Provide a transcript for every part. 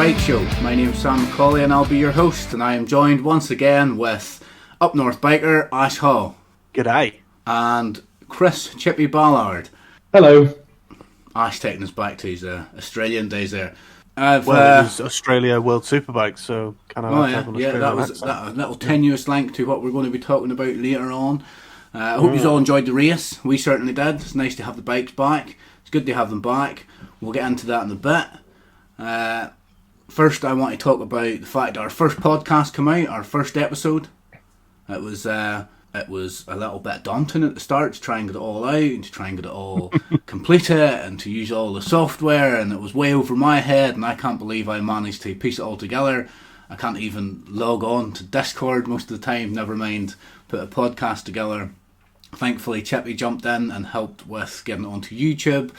Bike Show. My name's Sam McCauley and I'll be your host, and I am joined once again with Up North biker Ash Hall. G'day. And Chris Chippy Ballard. Hello. Ash taking us back to his Australian days there. It was Australia World Superbike, so kind of that was a little tenuous link to what we're going to be talking about later on. I hope you all enjoyed the race. We certainly did. It's nice to have the bikes back. It's good to have them back. We'll get into that in a bit. First, I want to talk about the fact that our first podcast came out, our first episode. It was a little bit daunting at the start to try and get it all out and to try and get it all complete it and to use all the software, and it was way over my head, and I can't believe I managed to piece it all together. I can't even log on to Discord most of the time, never mind put a podcast together. Thankfully, Chippy jumped in and helped with getting it onto YouTube.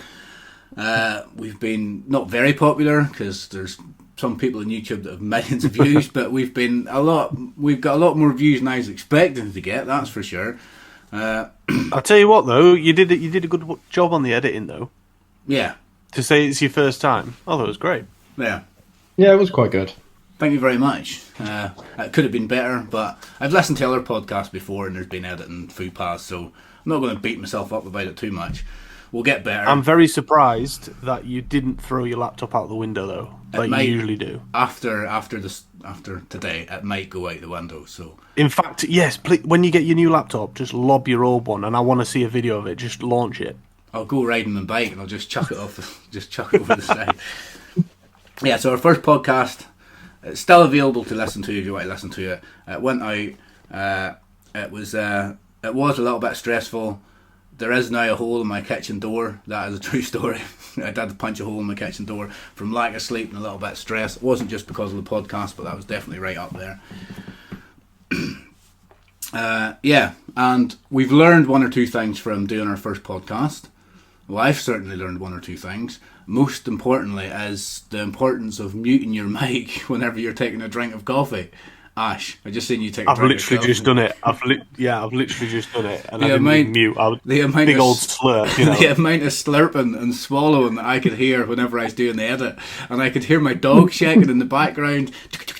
We've been not very popular because there's some people on YouTube that have millions of views, but we've got a lot more views than I was expecting to get, that's for sure. I'll tell you what though, you did a good job on the editing though. Yeah. To say it's your first time, I thought it was great. Yeah. Yeah, it was quite good. Thank you very much. It could have been better, but I've listened to other podcasts before and there's been editing faux pas, so I'm not going to beat myself up about it too much. We'll get better. I'm very surprised that you didn't throw your laptop out the window though, like you usually do. After today, it might go out the window. So, in fact, yes. Please, when you get your new laptop, just lob your old one, and I want to see a video of it. Just launch it. I'll go riding my bike and I'll just chuck it off, just chuck it over the side. Yeah. So our first podcast, it's still available to listen to if you want to listen to it. It went out. It was a little bit stressful. There is now a hole in my kitchen door. That is a true story. I did punch a hole in my kitchen door from lack of sleep and a little bit of stress. It wasn't just because of the podcast, but that was definitely right up there. And we've learned one or two things from doing our first podcast. Well, I've certainly learned one or two things. Most importantly is the importance of muting your mic whenever you're taking a drink of coffee. Ash, I just seen you take a drink of coffee. I've literally just done it. And I didn't mute. Big old slurp, you know. The amount of slurping and swallowing that I could hear whenever I was doing the edit. And I could hear my dog shaking in the background.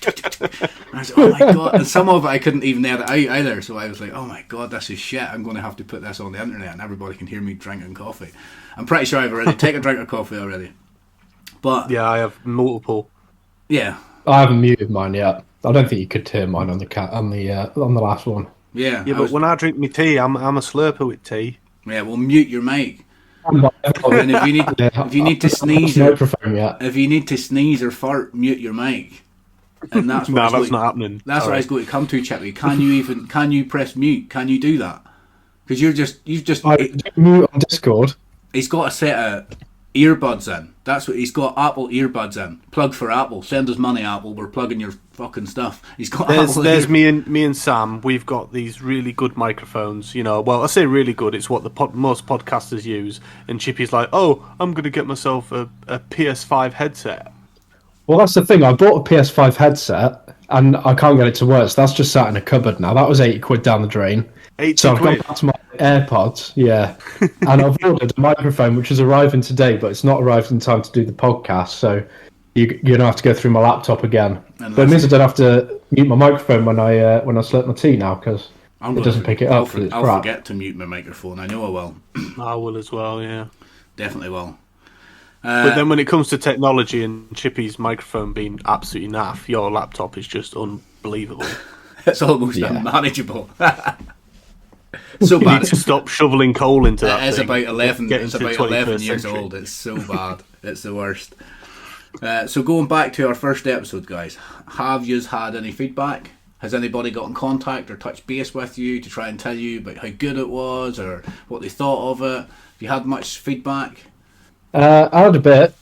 And I was like, oh my God. And some of it I couldn't even edit out either. So I was like, oh my God, this is shit. I'm going to have to put this on the internet and everybody can hear me drinking coffee. I'm pretty sure I've already taken a drink of coffee already. But yeah, I have multiple. Yeah. I haven't muted mine yet. I don't think you could hear mine on the last one. Yeah. Yeah, but when I drink my tea, I'm a slurper with tea. Yeah, well, mute your mic. And if you need to sneeze, if you need to sneeze or fart, mute your mic. And that's what that's not happening. That's what I was going to come to, Chippy. Can you press mute? Can you do that? Because you've just mute on Discord. He's got a set of earbuds in. That's what he's got. Apple earbuds in. Plug for Apple. Send us money, Apple. We're plugging your fucking stuff. He's got. There's me and Sam. We've got these really good microphones. You know, well, I say really good. It's what most podcasters use. And Chippy's like, oh, I'm going to get myself a PS5 headset. Well, that's the thing. I bought a PS5 headset and I can't get it to work. So that's just sat in a cupboard now. That was £80 down the drain. So I've gone back to my AirPods, yeah, and I've ordered a microphone which is arriving today, but it's not arrived in time to do the podcast, so you're going to have to go through my laptop again. But it means I don't have to mute my microphone when I slurp my tea now, because it doesn't pick it up. I'll forget to mute my microphone. I know I will. I will as well, yeah. Definitely will. But then when it comes to technology and Chippy's microphone being absolutely naff, your laptop is just unbelievable. It's almost unmanageable. So bad. You need to stop shoveling coal into that. It's thing. About 11. It's about 11 years old. It's so bad. It's the worst. So going back to our first episode, guys, have you had any feedback? Has anybody got in contact or touched base with you to try and tell you about how good it was or what they thought of it? Have you had much feedback? I had a bit,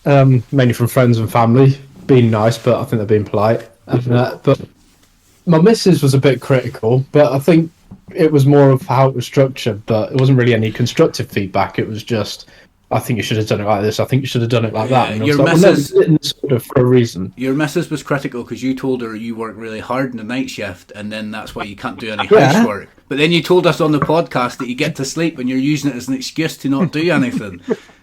mainly from friends and family, being nice, but I think they're being polite. But my missus was a bit critical, but I think it was more of how it was structured, but it wasn't really any constructive feedback. It was just, I think you should have done it like this. I think you should have done it like that. And your like, missus, well, no, sort of for a reason. Your missus was critical because you told her you work really hard in the night shift, and then that's why you can't do any housework. But then you told us on the podcast that you get to sleep, and you're using it as an excuse to not do anything.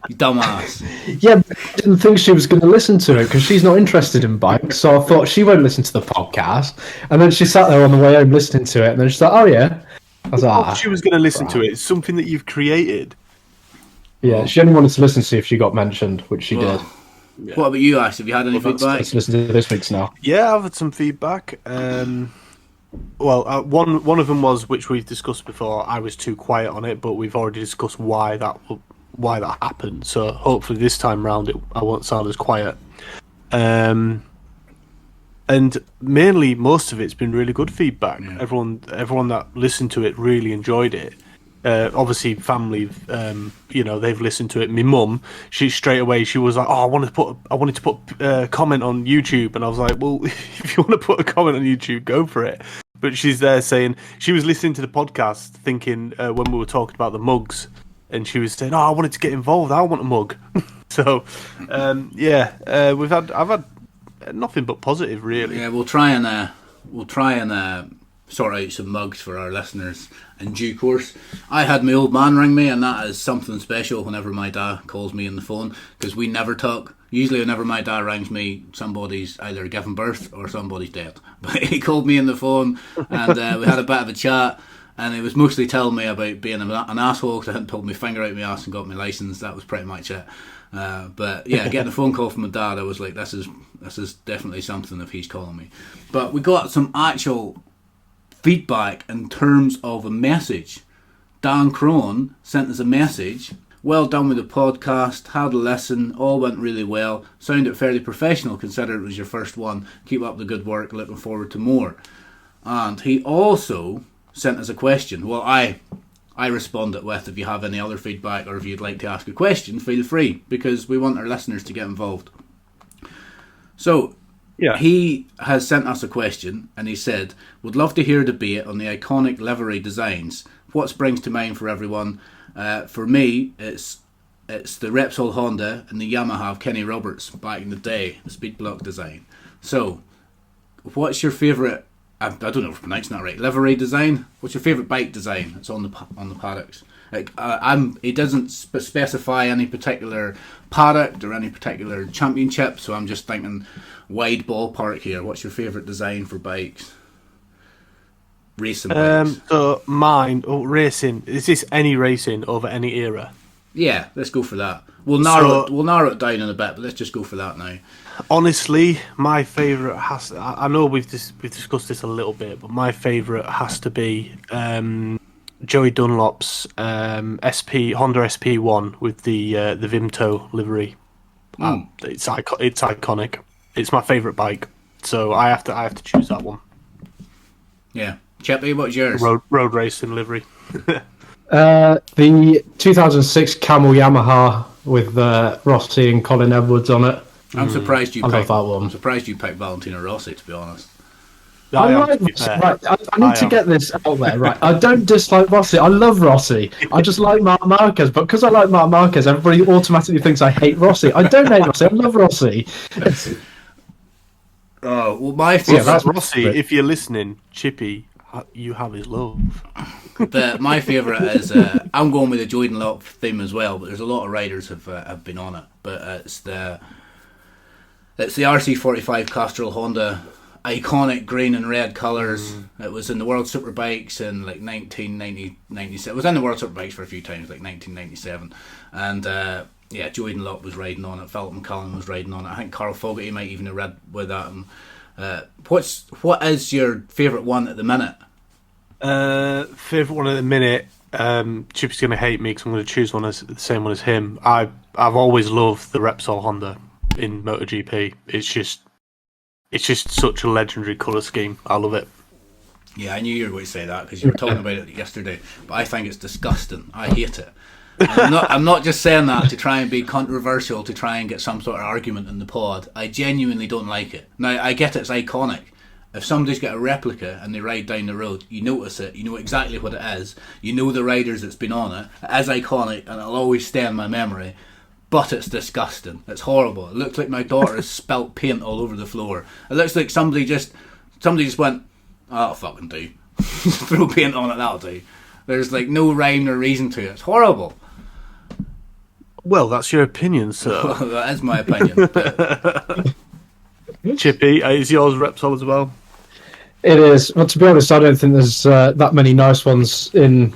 You dumbass. Yeah, but I didn't think she was going to listen to it because she's not interested in bikes. So I thought she won't listen to the podcast. And then she sat there on the way home listening to it. And then she's like, oh, yeah. I was like, She was going to listen to it. It's something that you've created. yeah, she only wanted to listen to see if she got mentioned, which she did. Yeah. What about you, Ash? Have you had any feedback? Let's listen to this week's now. Yeah, I've had some feedback. One of them was, which we've discussed before. I was too quiet on it, but we've already discussed why that happened. So hopefully this time round, I won't sound as quiet. And mainly, most of it's been really good feedback. Yeah. Everyone that listened to it really enjoyed it. Obviously, family, they've listened to it. My mum, she straight away, she was like, "Oh, I wanted to put a comment on YouTube," and I was like, "Well, if you want to put a comment on YouTube, go for it." But she's there saying she was listening to the podcast, thinking when we were talking about the mugs, and she was saying, "Oh, I wanted to get involved. I want a mug." So, I've had nothing but positive, really. Yeah, we'll try and sort out some mugs for our listeners in due course. I had my old man ring me, and that is something special whenever my dad calls me on the phone, because we never talk. Usually whenever my dad rings me, somebody's either given birth or somebody's dead. But he called me on the phone, and we had a bit of a chat, and he was mostly telling me about being an asshole because I hadn't pulled my finger out my ass and got my licence. That was pretty much it. But yeah, getting a phone call from my dad, I was like, this is definitely something if he's calling me. But we got some actual feedback in terms of a message. Dan Crone sent us a message. Well done with the podcast, had a listen, all went really well, sounded fairly professional considering it was your first one. Keep up the good work, looking forward to more. And he also sent us a question. Well, I responded with, if you have any other feedback or if you'd like to ask a question, feel free, because we want our listeners to get involved. So, yeah, he has sent us a question, and he said, would love to hear a debate on the iconic livery designs. What springs to mind for everyone? For me, it's the Repsol Honda and the Yamaha of Kenny Roberts back in the day, the speed block design. So, what's your favourite, I don't know if I'm pronouncing that right, livery design? What's your favourite bike design that's on the paddocks? It doesn't specify any particular paddock or any particular championship, so I'm just thinking wide ballpark here. What's your favourite design for bikes? Racing bikes. So mine, racing. Is this any racing over any era? Yeah, let's go for that. We'll narrow it down in a bit, but let's just go for that now. Honestly, my favourite has to, I know we've discussed this a little bit, but my favourite has to be Joey Dunlop's Honda SP1 with the Vimto livery. It's iconic. It's my favourite bike, so I have to choose that one. Yeah, Chippy, what's yours? Road racing livery. The 2006 Camel Yamaha with Rossi and Colin Edwards on it. I'm surprised you picked that one. I'm surprised you picked Valentino Rossi, to be honest. I need to get this out there, right? I don't dislike Rossi. I love Rossi. I just like Marc Marquez, but because I like Marc Marquez, everybody automatically thinks I hate Rossi. I don't hate Rossi. I love Rossi. Oh, well, my favourite... Yeah, Rossi, if you're listening, Chippy, you have his love. My favourite is... I'm going with the Joey Dunlop theme as well, but there's a lot of riders have been on it. But it's the RC45 Castrol Honda, iconic green and red colours. It was in the World Superbikes in like 1997. It was in the World Superbikes for a few times, like 1997. And Joey Dunlop was riding on it. Philip McCullen was riding on it. I think Carl Fogarty might even have rid with that. And, what is your favourite one at the minute? Favourite one at the minute. Chippy's going to hate me because I'm going to choose the same one as him. I've always loved the Repsol Honda in MotoGP. It's just such a legendary colour scheme. I love it. Yeah, I knew you were going to say that because you were talking about it yesterday. But I think it's disgusting. I hate it. I'm not just saying that to try and be controversial, to try and get some sort of argument in the pod. I genuinely don't like it. Now, I get it's iconic. If somebody's got a replica and they ride down the road, you notice it, you know exactly what it is, you know the riders that's been on it. It is iconic and it'll always stay in my memory. But it's disgusting. It's horrible. It looks like my daughter has spilt paint all over the floor. It looks like somebody just went, that'll fucking do. Throw paint on it, that'll do. There's like no rhyme or reason to it. It's horrible. Well, that's your opinion, sir. That is my opinion. But... Chippy, is yours Repsol as well? It is. Well, to be honest, I don't think there's that many nice ones in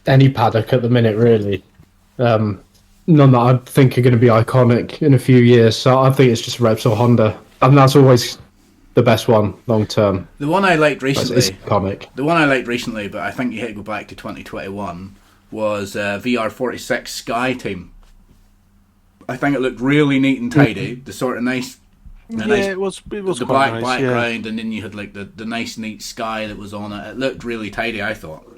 any paddock at the minute, really. None that I think are going to be iconic in a few years. So I think it's just Repsol Honda, and that's always the best one long term. The one I liked recently, it's iconic. The one I liked recently, but I think you had to go back to 2021, was VR46 Sky Team. I think it looked really neat and tidy. The sort of nice. It was the quite black nice, background, and then you had like the nice neat sky that was on it. It looked really tidy. I thought.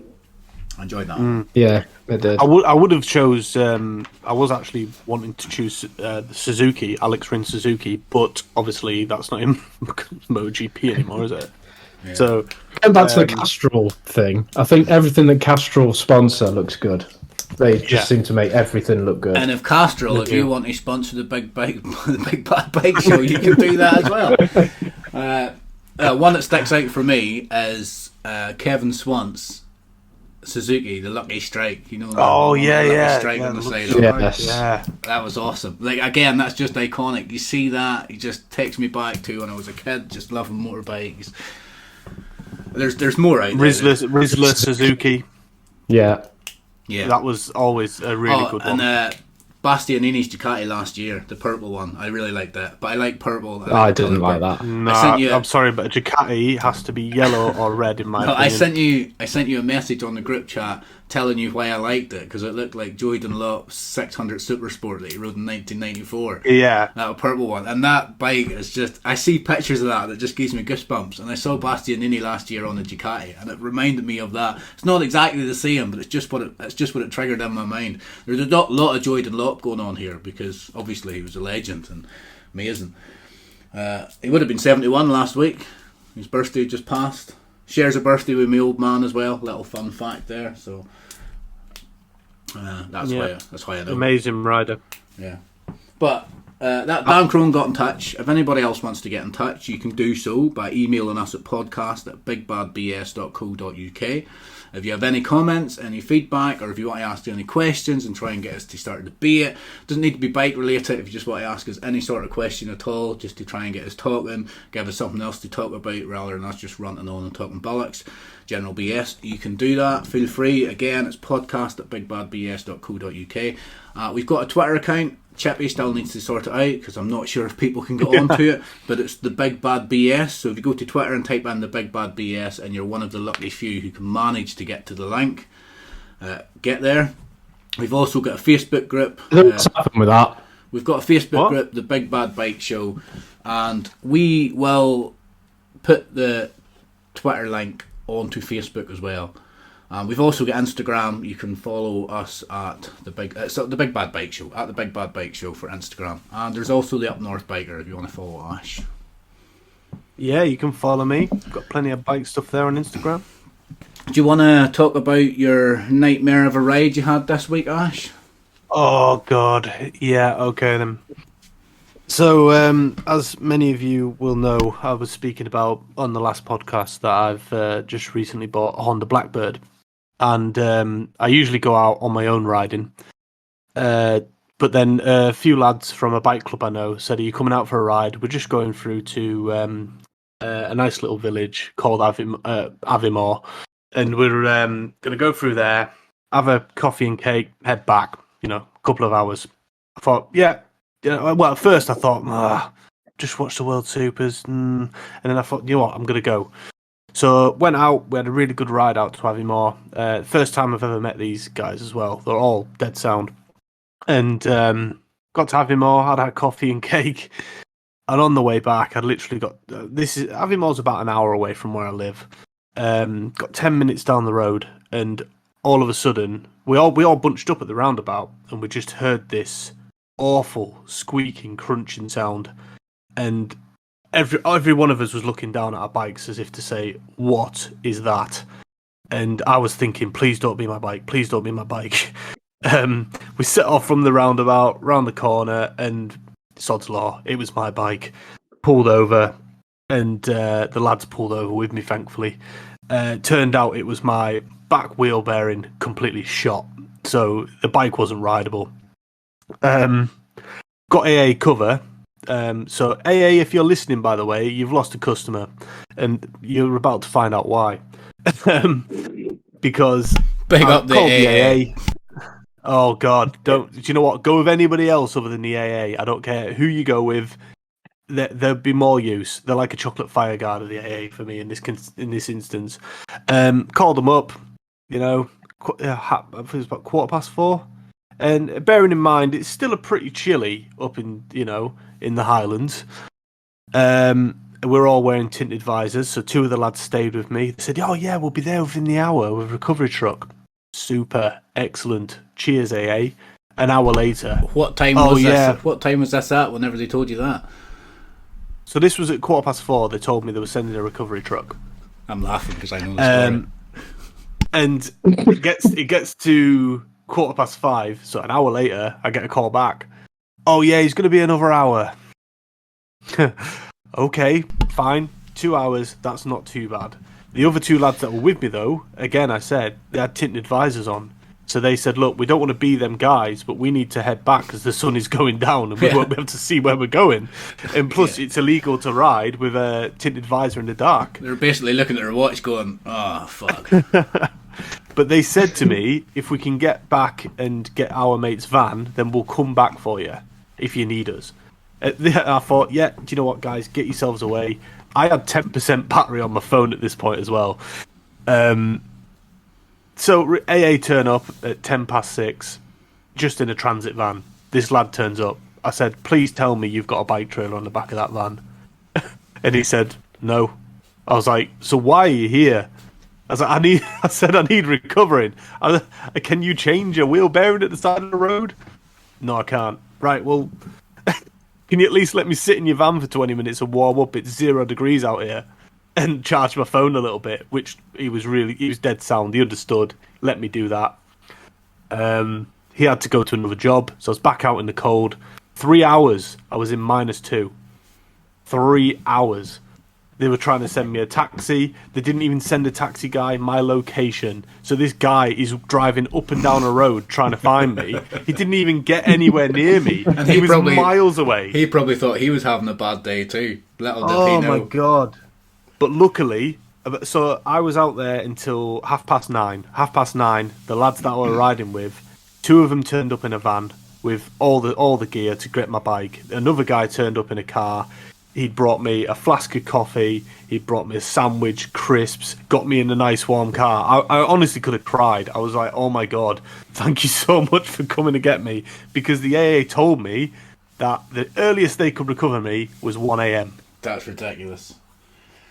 I enjoyed that. Yeah, it did. I would have chose. I was actually wanting to choose the Suzuki, Alex Rins Suzuki, but obviously that's not in MotoGP anymore, is it? Yeah. So, and that's the Castrol thing. I think everything that Castrol sponsor looks good. They just seem to make everything look good. And if Castrol, if you want to sponsor the big bad bike show, you can do that as well. One that sticks out for me is Kevin Swant's Suzuki, the Lucky Strike. You know? Lucky Strike on the side. Yes. That was awesome. Like again, that's just iconic. You see that? It just takes me back to when I was a kid, just loving motorbikes. There's more out there. Rizzler Suzuki. Yeah. Yeah, that was always a really good one. And Bastianini's Ducati last year, the purple one, I really liked that. But I like purple. I didn't like that. No, I'm sorry, but a Ducati has to be yellow or red in my opinion. I sent you a message on the group chat telling you why I liked it, because it looked like Joey Dunlop's 600 Supersport that he rode in 1994. Yeah. That purple one. And that bike is just... I see pictures of that just gives me goosebumps. And I saw Bastianini last year on the Ducati, and it reminded me of that. It's not exactly the same, but it's just what it triggered in my mind. There's a lot of Joey Dunlop going on here, because obviously he was a legend and amazing. He would have been 71 last week. His birthday just passed. Shares a birthday with my old man as well. Little fun fact there. So that's why I know. Amazing rider. Yeah, but that Dan Crone got in touch. If anybody else wants to get in touch, you can do so by emailing us at podcast@bigbadbs.co.uk. If you have any comments, any feedback, or if you want to ask any questions and try and get us to start a debate, doesn't need to be bike related. If you just want to ask us any sort of question at all, just to try and get us talking, give us something else to talk about rather than us just ranting on and talking bollocks, general BS, you can do that. Feel free. Again, it's podcast@bigbadbs.co.uk. We've got a Twitter account. Chippy still needs to sort it out because I'm not sure if people can get onto it, but it's the Big Bad BS. So if you go to Twitter and type in the Big Bad BS, and you're one of the lucky few who can manage to get to the link, get there. We've also got a Facebook group. What's happened with that? We've got a Facebook group, the Big Bad Bike Show, and we will put the Twitter link onto Facebook as well. We've also got Instagram. You can follow us at the Big Bad Bike Show, at the Big Bad Bike Show for Instagram. And there's also the Up North Biker if you want to follow Ash. Yeah, you can follow me. Got plenty of bike stuff there on Instagram. Do you want to talk about your nightmare of a ride you had this week, Ash? Oh, God. Yeah, okay then. So, as many of you will know, I was speaking about on the last podcast that I've just recently bought a Honda BlackBird. And I usually go out on my own riding. But then a few lads from a bike club I know said, "Are you coming out for a ride? We're just going through to a nice little village called Aviemore. And we're going to go through there, have a coffee and cake, head back, a couple of hours." I thought, well, at first I thought, just watch the World Supers. And then I thought, you know what, I'm going to go. So went out, we had a really good ride out to Aviemore. First time I've ever met these guys as well. They're all dead sound. And got to Aviemore, had a coffee and cake. And on the way back, I'd literally got... Aviemore's about an hour away from where I live. Got 10 minutes down the road, and all of a sudden, we all bunched up at the roundabout, and we just heard this awful squeaking, crunching sound. And every one of us was looking down at our bikes as if to say, "What is that?" And I was thinking, please don't be my bike, please don't be my bike. We set off from the roundabout, round the corner, and sod's law, it was my bike. Pulled over, and the lads pulled over with me, thankfully. Turned out it was my back wheel bearing completely shot, so the bike wasn't rideable. Got AA cover. So AA, if you're listening, by the way, you've lost a customer, and you're about to find out why. Because Big I've up the called AA. Oh God, don't. Do you know what? Go with anybody else other than the AA. I don't care who you go with. There'd be more use. They're like a chocolate fire guard of the AA for me in this instance. Called them up. You know, I think it was about 4:15. And bearing in mind, it's still a pretty chilly up in in the Highlands. We're all wearing tinted visors, so two of the lads stayed with me. They said, "Oh yeah, we'll be there within the hour with a recovery truck." Super excellent. Cheers, AA. An hour later. What time was this? What time was this at? Whenever they told you that? So this was at 4:15. They told me they were sending a recovery truck. I'm laughing because I know the story. And it gets to 5:15. So an hour later, I get a call back. Oh yeah, he's going to be another hour. Okay, fine. 2 hours. That's not too bad. The other two lads that were with me, though, again, I said they had tinted visors on. So they said, "Look, we don't want to be them guys, but we need to head back because the sun is going down and we won't be able to see where we're going. And plus, it's illegal to ride with a tinted visor in the dark." They're basically looking at their watch going, "Oh, fuck." But they said to me, "If we can get back and get our mate's van, then we'll come back for you if you need us." I thought, yeah, do you know what, guys? Get yourselves away. I had 10% battery on my phone at this point as well. So AA turn up at 6:10, just in a transit van. This lad turns up. I said, "Please tell me you've got a bike trailer on the back of that van." And he said, "No." I was like, "So why are you here?" I was like, I need recovering. Can you change a wheel bearing at the side of the road? No, I can't. Right, well, can you at least let me sit in your van for 20 minutes and warm up? It's 0 degrees out here. And charge my phone a little bit, which he was dead sound. He understood. Let me do that. He had to go to another job, so I was back out in the cold. 3 hours. I was in -2. 3 hours. They were trying to send me a taxi. They didn't even send a taxi guy my location. So this guy is driving up and down a road trying to find me. He didn't even get anywhere near me. And he was miles away. He probably thought he was having a bad day too. Little did he know. Oh my God. But luckily, so I was out there until 9:30. 9:30, the lads that I were riding with, 2 of them turned up in a van with all the gear to get my bike. Another guy turned up in a car. He'd brought me a flask of coffee. He'd brought me a sandwich, crisps, got me in a nice warm car. I honestly could have cried. I was like, "Oh my God, thank you so much for coming to get me." Because the AA told me that the earliest they could recover me was 1 a.m. That's ridiculous.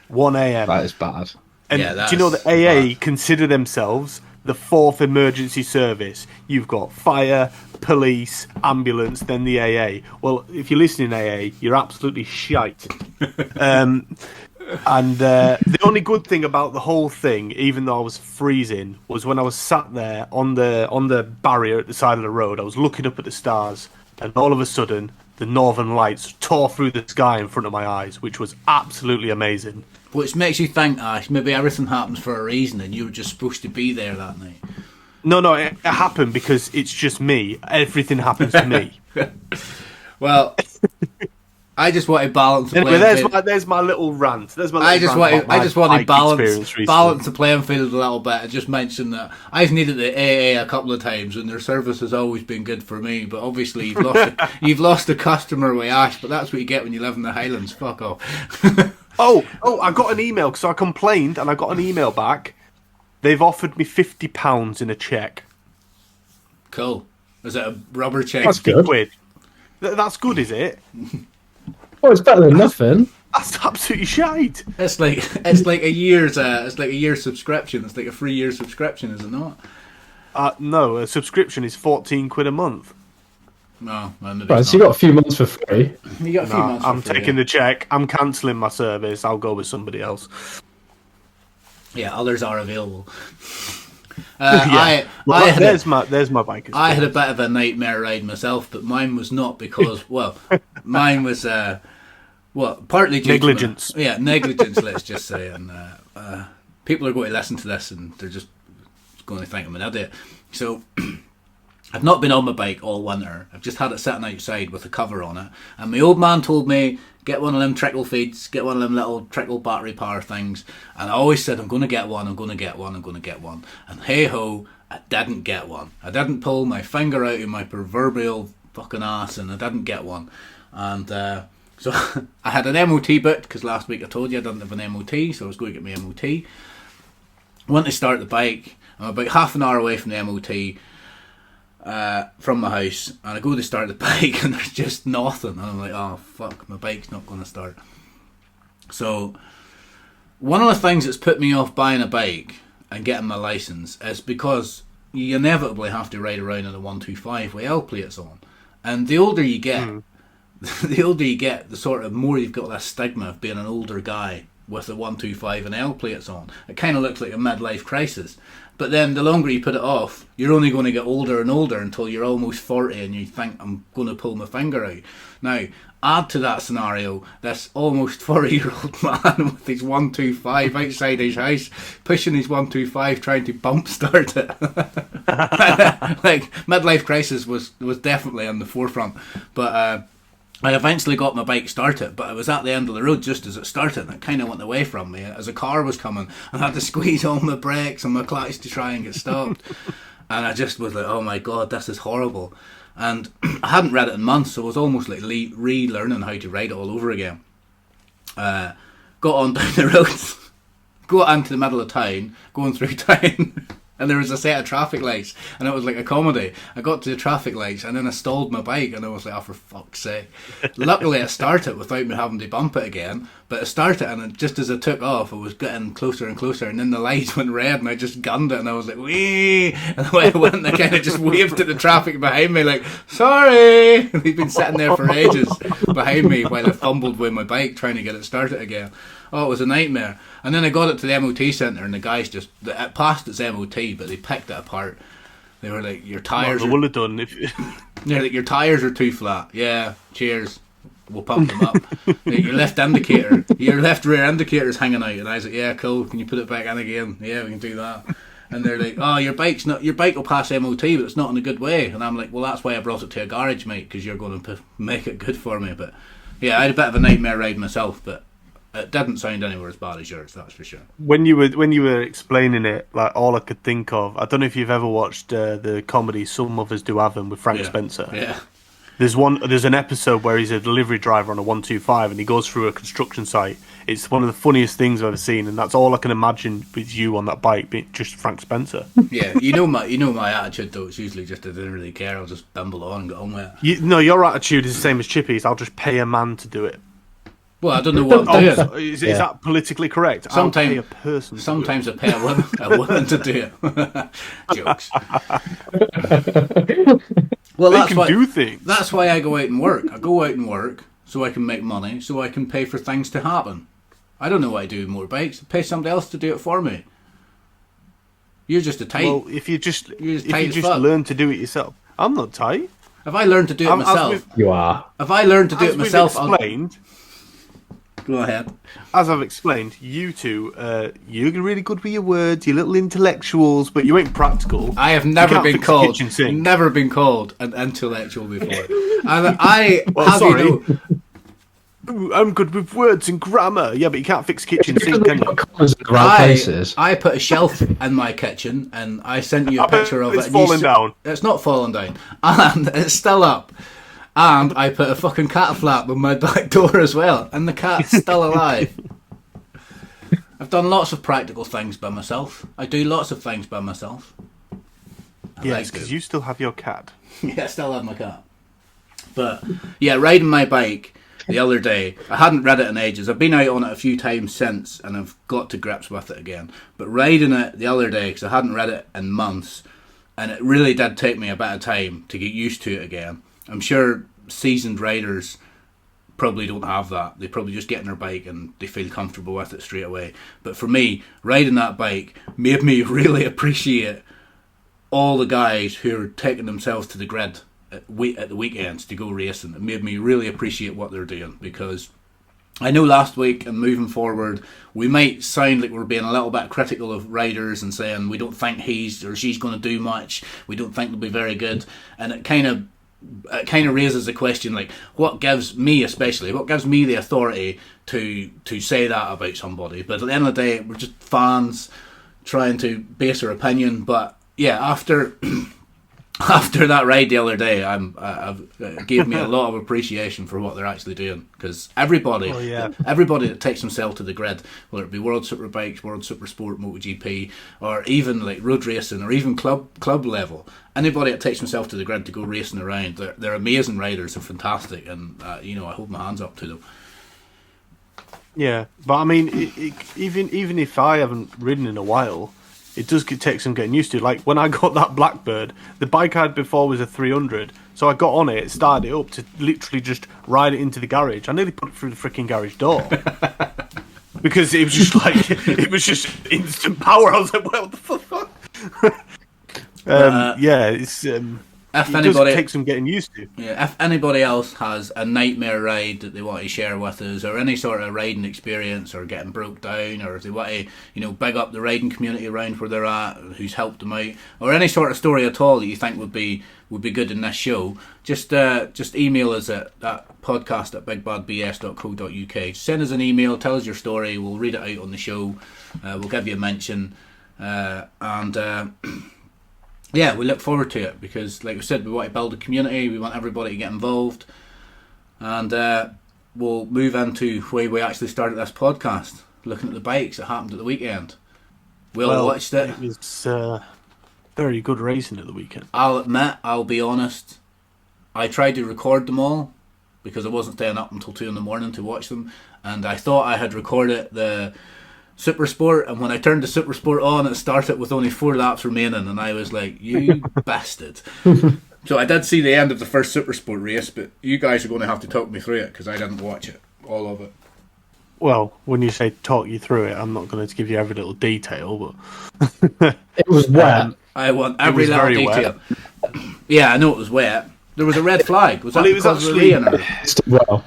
1 a.m. That is bad. And do you know that AA consider themselves the 4th emergency service? You've got fire, police, ambulance, then the AA. Well, if you're listening, AA, you're absolutely shite. And the only good thing about the whole thing, even though I was freezing, was when I was sat there on the barrier at the side of the road. I was looking up at the stars, and all of a sudden, the northern lights tore through the sky in front of my eyes, which was absolutely amazing. Which makes you think, Ash, maybe everything happens for a reason and you were just supposed to be there that night. No, it happened because it's just me. Everything happens to me. Well, I just want to balance the anyway, playing field. There's my little rant. I just want to balance the playing field a little bit and just mention that I've needed the AA a couple of times and their service has always been good for me. But obviously you've lost a customer with Ash, but that's what you get when you live in the Highlands. Fuck off. Oh! I got an email, so I complained, and I got an email back. They've offered me £50 in a cheque. Cool. Is it a rubber cheque? That's good. Quid. That's good, is it? Well, it's better than nothing. That's absolutely shite. It's like a year's subscription. It's like a 3-year subscription, is it not? No, a subscription is £14 a month. No, right, so you got a few months for free. You got a few months. I'm taking the check. I'm cancelling my service. I'll go with somebody else. Yeah, others are available. There's my bike. I had a bit of a nightmare ride myself, but mine was not because mine was partly due negligence. To negligence. Let's just say, and people are going to listen to this and they're just going to think I'm an idiot. So I've not been on my bike all winter. I've just had it sitting outside with a cover on it. And my old man told me, get one of them trickle feeds, get one of them little trickle battery power things. And I always said, I'm going to get one. And hey ho, I didn't get one. I didn't pull my finger out of my proverbial fucking ass, and I didn't get one. And so I had an MOT booked, because last week I told you I didn't have an MOT, so I was going to get my MOT. Went to start the bike. I'm about half an hour away from the MOT. From my house, and I go to start the bike and there's just nothing, and I'm like, oh fuck, my bike's not going to start. So one of the things that's put me off buying a bike and getting my license is because you inevitably have to ride around in a 125 with L plates on, and the older you get, the sort of more you've got this stigma of being an older guy with a 125 and L plates on. It kind of looks like a midlife crisis. But then the longer you put it off, you're only going to get older and older until you're almost 40 and you think, I'm going to pull my finger out. Now, add to that scenario this almost 40-year-old man with his 125 outside his house, pushing his 125, trying to bump start it. Like, midlife crisis was definitely on the forefront. But I eventually got my bike started, but I was at the end of the road just as it started, and it kind of went away from me as a car was coming. I had to squeeze on my brakes and my clutch to try and get stopped. And I just was like, oh my god, this is horrible. And I hadn't read it in months, so it was almost like relearning how to ride it all over again. Got on down the roads, got into the middle of town, going through town. And there was a set of traffic lights, and it was like a comedy. I got to the traffic lights, and then I stalled my bike, and I was like, oh, for fuck's sake. Luckily, it started without me having to bump it again, but it started, and just as I took off, it was getting closer and closer, and then the lights went red, and I just gunned it, and I was like, wee! And the way I went, and I kind of just waved at the traffic behind me, like, sorry! And he'd been sitting there for ages behind me while I fumbled with my bike, trying to get it started again. Oh, it was a nightmare. And then I got it to the MOT centre, and the guys it passed its MOT, but they picked it apart. They were like, your tyres will have done if they're like, your tyres are too flat. Yeah, cheers. We'll pump them up. Like, your left rear indicator's hanging out. And I was like, yeah, cool. Can you put it back in again? Yeah, we can do that. And they're like, oh, your bike will pass MOT, but it's not in a good way. And I'm like, well, that's why I brought it to a garage, mate, because you're going to make it good for me. But yeah, I had a bit of a nightmare ride myself, but it didn't sound anywhere as bad as yours, that's for sure. When you were explaining it, like, all I could think of, I don't know if you've ever watched the comedy Some Mothers Do Have Them with Frank Spencer. Yeah. There's an episode where he's a delivery driver on a 125 and he goes through a construction site. It's one of the funniest things I've ever seen, and that's all I can imagine with you on that bike, being just Frank Spencer. Yeah, you know my attitude though. It's usually just I didn't really care. I'll just bumble on and get on with it. Your attitude is the same as Chippy's. I'll just pay a man to do it. Well, I don't know what I'm doing. Is that politically correct? Sometimes I'll pay a person. Sometimes I pay a woman to do it. Jokes. Well, that's why I go out and work. I go out and work so I can make money, so I can pay for things to happen. I don't know what I do with motorbikes. I pay somebody else to do it for me. You're just a tight. Well, if you just learn to do it yourself, I'm not tight. If I learn to do it myself, you are. If I learn to do it myself, explained. Go ahead. As I've explained, you two, you're really good with your words, you little intellectuals, but you ain't practical. I have never been called an intellectual before. And I'm good with words and grammar. Yeah, but you can't fix kitchen sink, can you? I put a shelf in my kitchen, and I sent you a picture of it. It's falling down. It's not falling down, and it's still up. And I put a fucking cat flap on my back door as well, and the cat's still alive. I've done lots of practical things by myself. I do lots of things by myself. Yes, because you still have your cat. Yeah, I still have my cat. But yeah, riding my bike the other day, I hadn't read it in ages. I've been out on it a few times since, and I've got to grips with it again. But riding it the other day, because I hadn't read it in months, and it really did take me a bit of time to get used to it again. I'm sure seasoned riders probably don't have that. They probably just get on their bike and they feel comfortable with it straight away. But for me, riding that bike made me really appreciate all the guys who are taking themselves to the grid at the weekends to go racing. It made me really appreciate what they're doing, because I know last week and moving forward, we might sound like we're being a little bit critical of riders and saying we don't think he's or she's going to do much. We don't think they'll be very good, and it kind of raises the question, like, what gives me the authority to say that about somebody? But at the end of the day, we're just fans trying to base our opinion. But yeah, after that ride the other day, it gave me a lot of appreciation for what they're actually doing, because everybody that takes themselves to the grid, whether it be World Superbikes, World Supersport, MotoGP, or even like road racing, or even club level, anybody that takes themselves to the grid to go racing around, they're amazing riders. They're fantastic, and I hold my hands up to them. Yeah, but I mean, even if I haven't ridden in a while, it does take some getting used to. Like, when I got that BlackBird, the bike I had before was a 300, so I got on it, started it up to literally just ride it into the garage. I nearly put it through the freaking garage door. Because it was just like, it was just instant power. I was like, what the fuck? It does take some getting used to. Yeah, if anybody else has a nightmare ride that they want to share with us, or any sort of riding experience, or getting broke down, or if they want to, big up the riding community around where they're at, who's helped them out, or any sort of story at all that you think would be good in this show, just email us at podcast@bigbadbs.co.uk. Just send us an email, tell us your story, we'll read it out on the show, we'll give you a mention, yeah, we look forward to it, because, like we said, we want to build a community. We want everybody to get involved, and we'll move into where we actually started this podcast, looking at the bikes that happened at the weekend. Will watched it. It was very good racing at the weekend. I'll admit, I'll be honest, I tried to record them all because I wasn't staying up until 2 a.m. to watch them, and I thought I had recorded the Supersport, and when I turned the Supersport on, it started with only 4 laps remaining, and I was like, you bastard. So I did see the end of the first Supersport race, but you guys are going to have to talk me through it, because I didn't watch it, all of it. Well, when you say talk you through it, I'm not going to give you every little detail, but it was wet. I want every little detail. Wet. Yeah, I know it was wet. There was a red flag. Was that it was because of the rain? Well,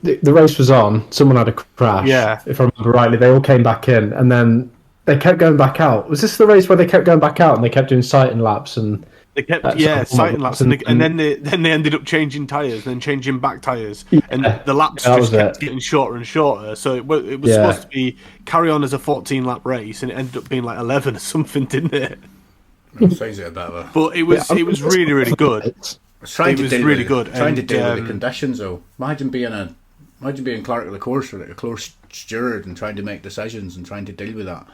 the race was on. Someone had a crash. Yeah. If I remember rightly, they all came back in, and then they kept going back out. Was this the race where they kept going back out and they kept doing sighting laps and? They kept sighting laps, and then they ended up changing tyres, then changing back tyres, and the laps just kept getting shorter and shorter. So it was supposed to be carry on as a 14-lap race, and it ended up being like 11 or something, didn't it? But it was really, really good. It was really good. Trying to deal with the conditions, though. Imagine being clerk of the course, or like a course steward, and trying to make decisions and trying to deal with that.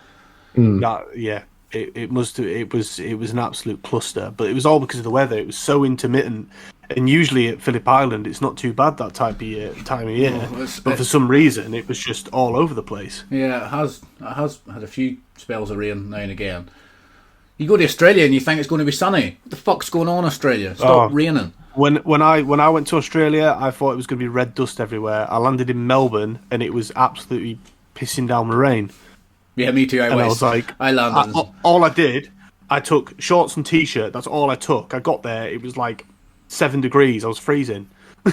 It was an absolute cluster, but it was all because of the weather. It was so intermittent, and usually at Phillip Island it's not too bad that time of year. But for some reason it was just all over the place. Yeah, it has had a few spells of rain now and again. You go to Australia and you think it's going to be sunny. What the fuck's going on, Australia? Stop raining. When I went to Australia, I thought it was going to be red dust everywhere. I landed in Melbourne and it was absolutely pissing down with rain. Yeah, me too. I was like, I landed. All I did, I took shorts and t-shirt. That's all I took. I got there, it was like 7 degrees. I was freezing. I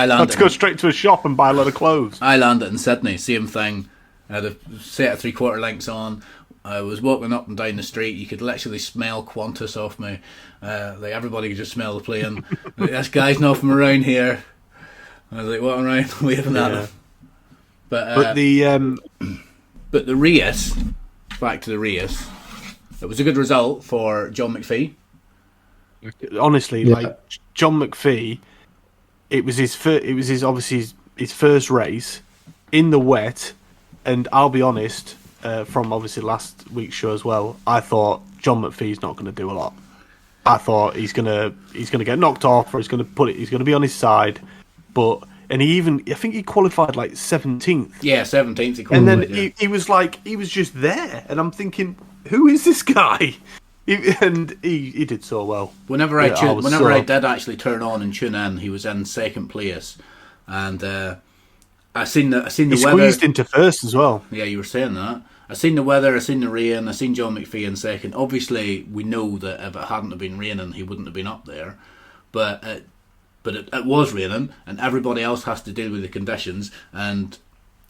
landed. I had to go straight to a shop and buy a lot of clothes. I landed in Sydney. Same thing. I had a set of 3/4 lengths on. I was walking up and down the street. You could literally smell Qantas off me. Like everybody could just smell the plane. Like, this guy's not from around here. I was like, walking around waving at him. But the race, back to the race, it was a good result for John McPhee. Honestly, like John McPhee, it was his first race in the wet, and I'll be honest, from obviously last week's show as well, I thought John McPhee's not going to do a lot. I thought he's gonna get knocked off, or he's going to be on his side, I think he qualified like 17th. Yeah, 17th. He qualified, and then he was just there, and I'm thinking, who is this guy? He did so well. Whenever I did actually turn on and tune in, he was in second place, and I seen the he weather. Squeezed into first as well. Yeah, you were saying that. I seen the weather, I seen the rain, I seen John McPhee in second. Obviously, we know that if it hadn't have been raining, he wouldn't have been up there. But but it was raining, and everybody else has to deal with the conditions, and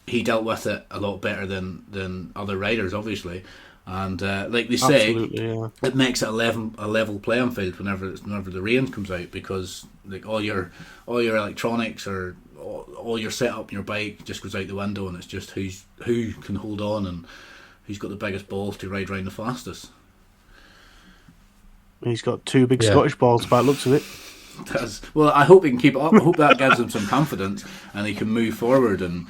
he dealt with it a lot better than other riders, obviously. And like they say, it makes it a level playing field whenever the rain comes out, because like all your electronics or all your setup in your bike just goes out the window, and it's just who can hold on and who's got the biggest balls to ride around the fastest. He's got 2 big Scottish balls by the looks of it. Well, I hope he can keep it up. I hope that gives him some confidence and he can move forward and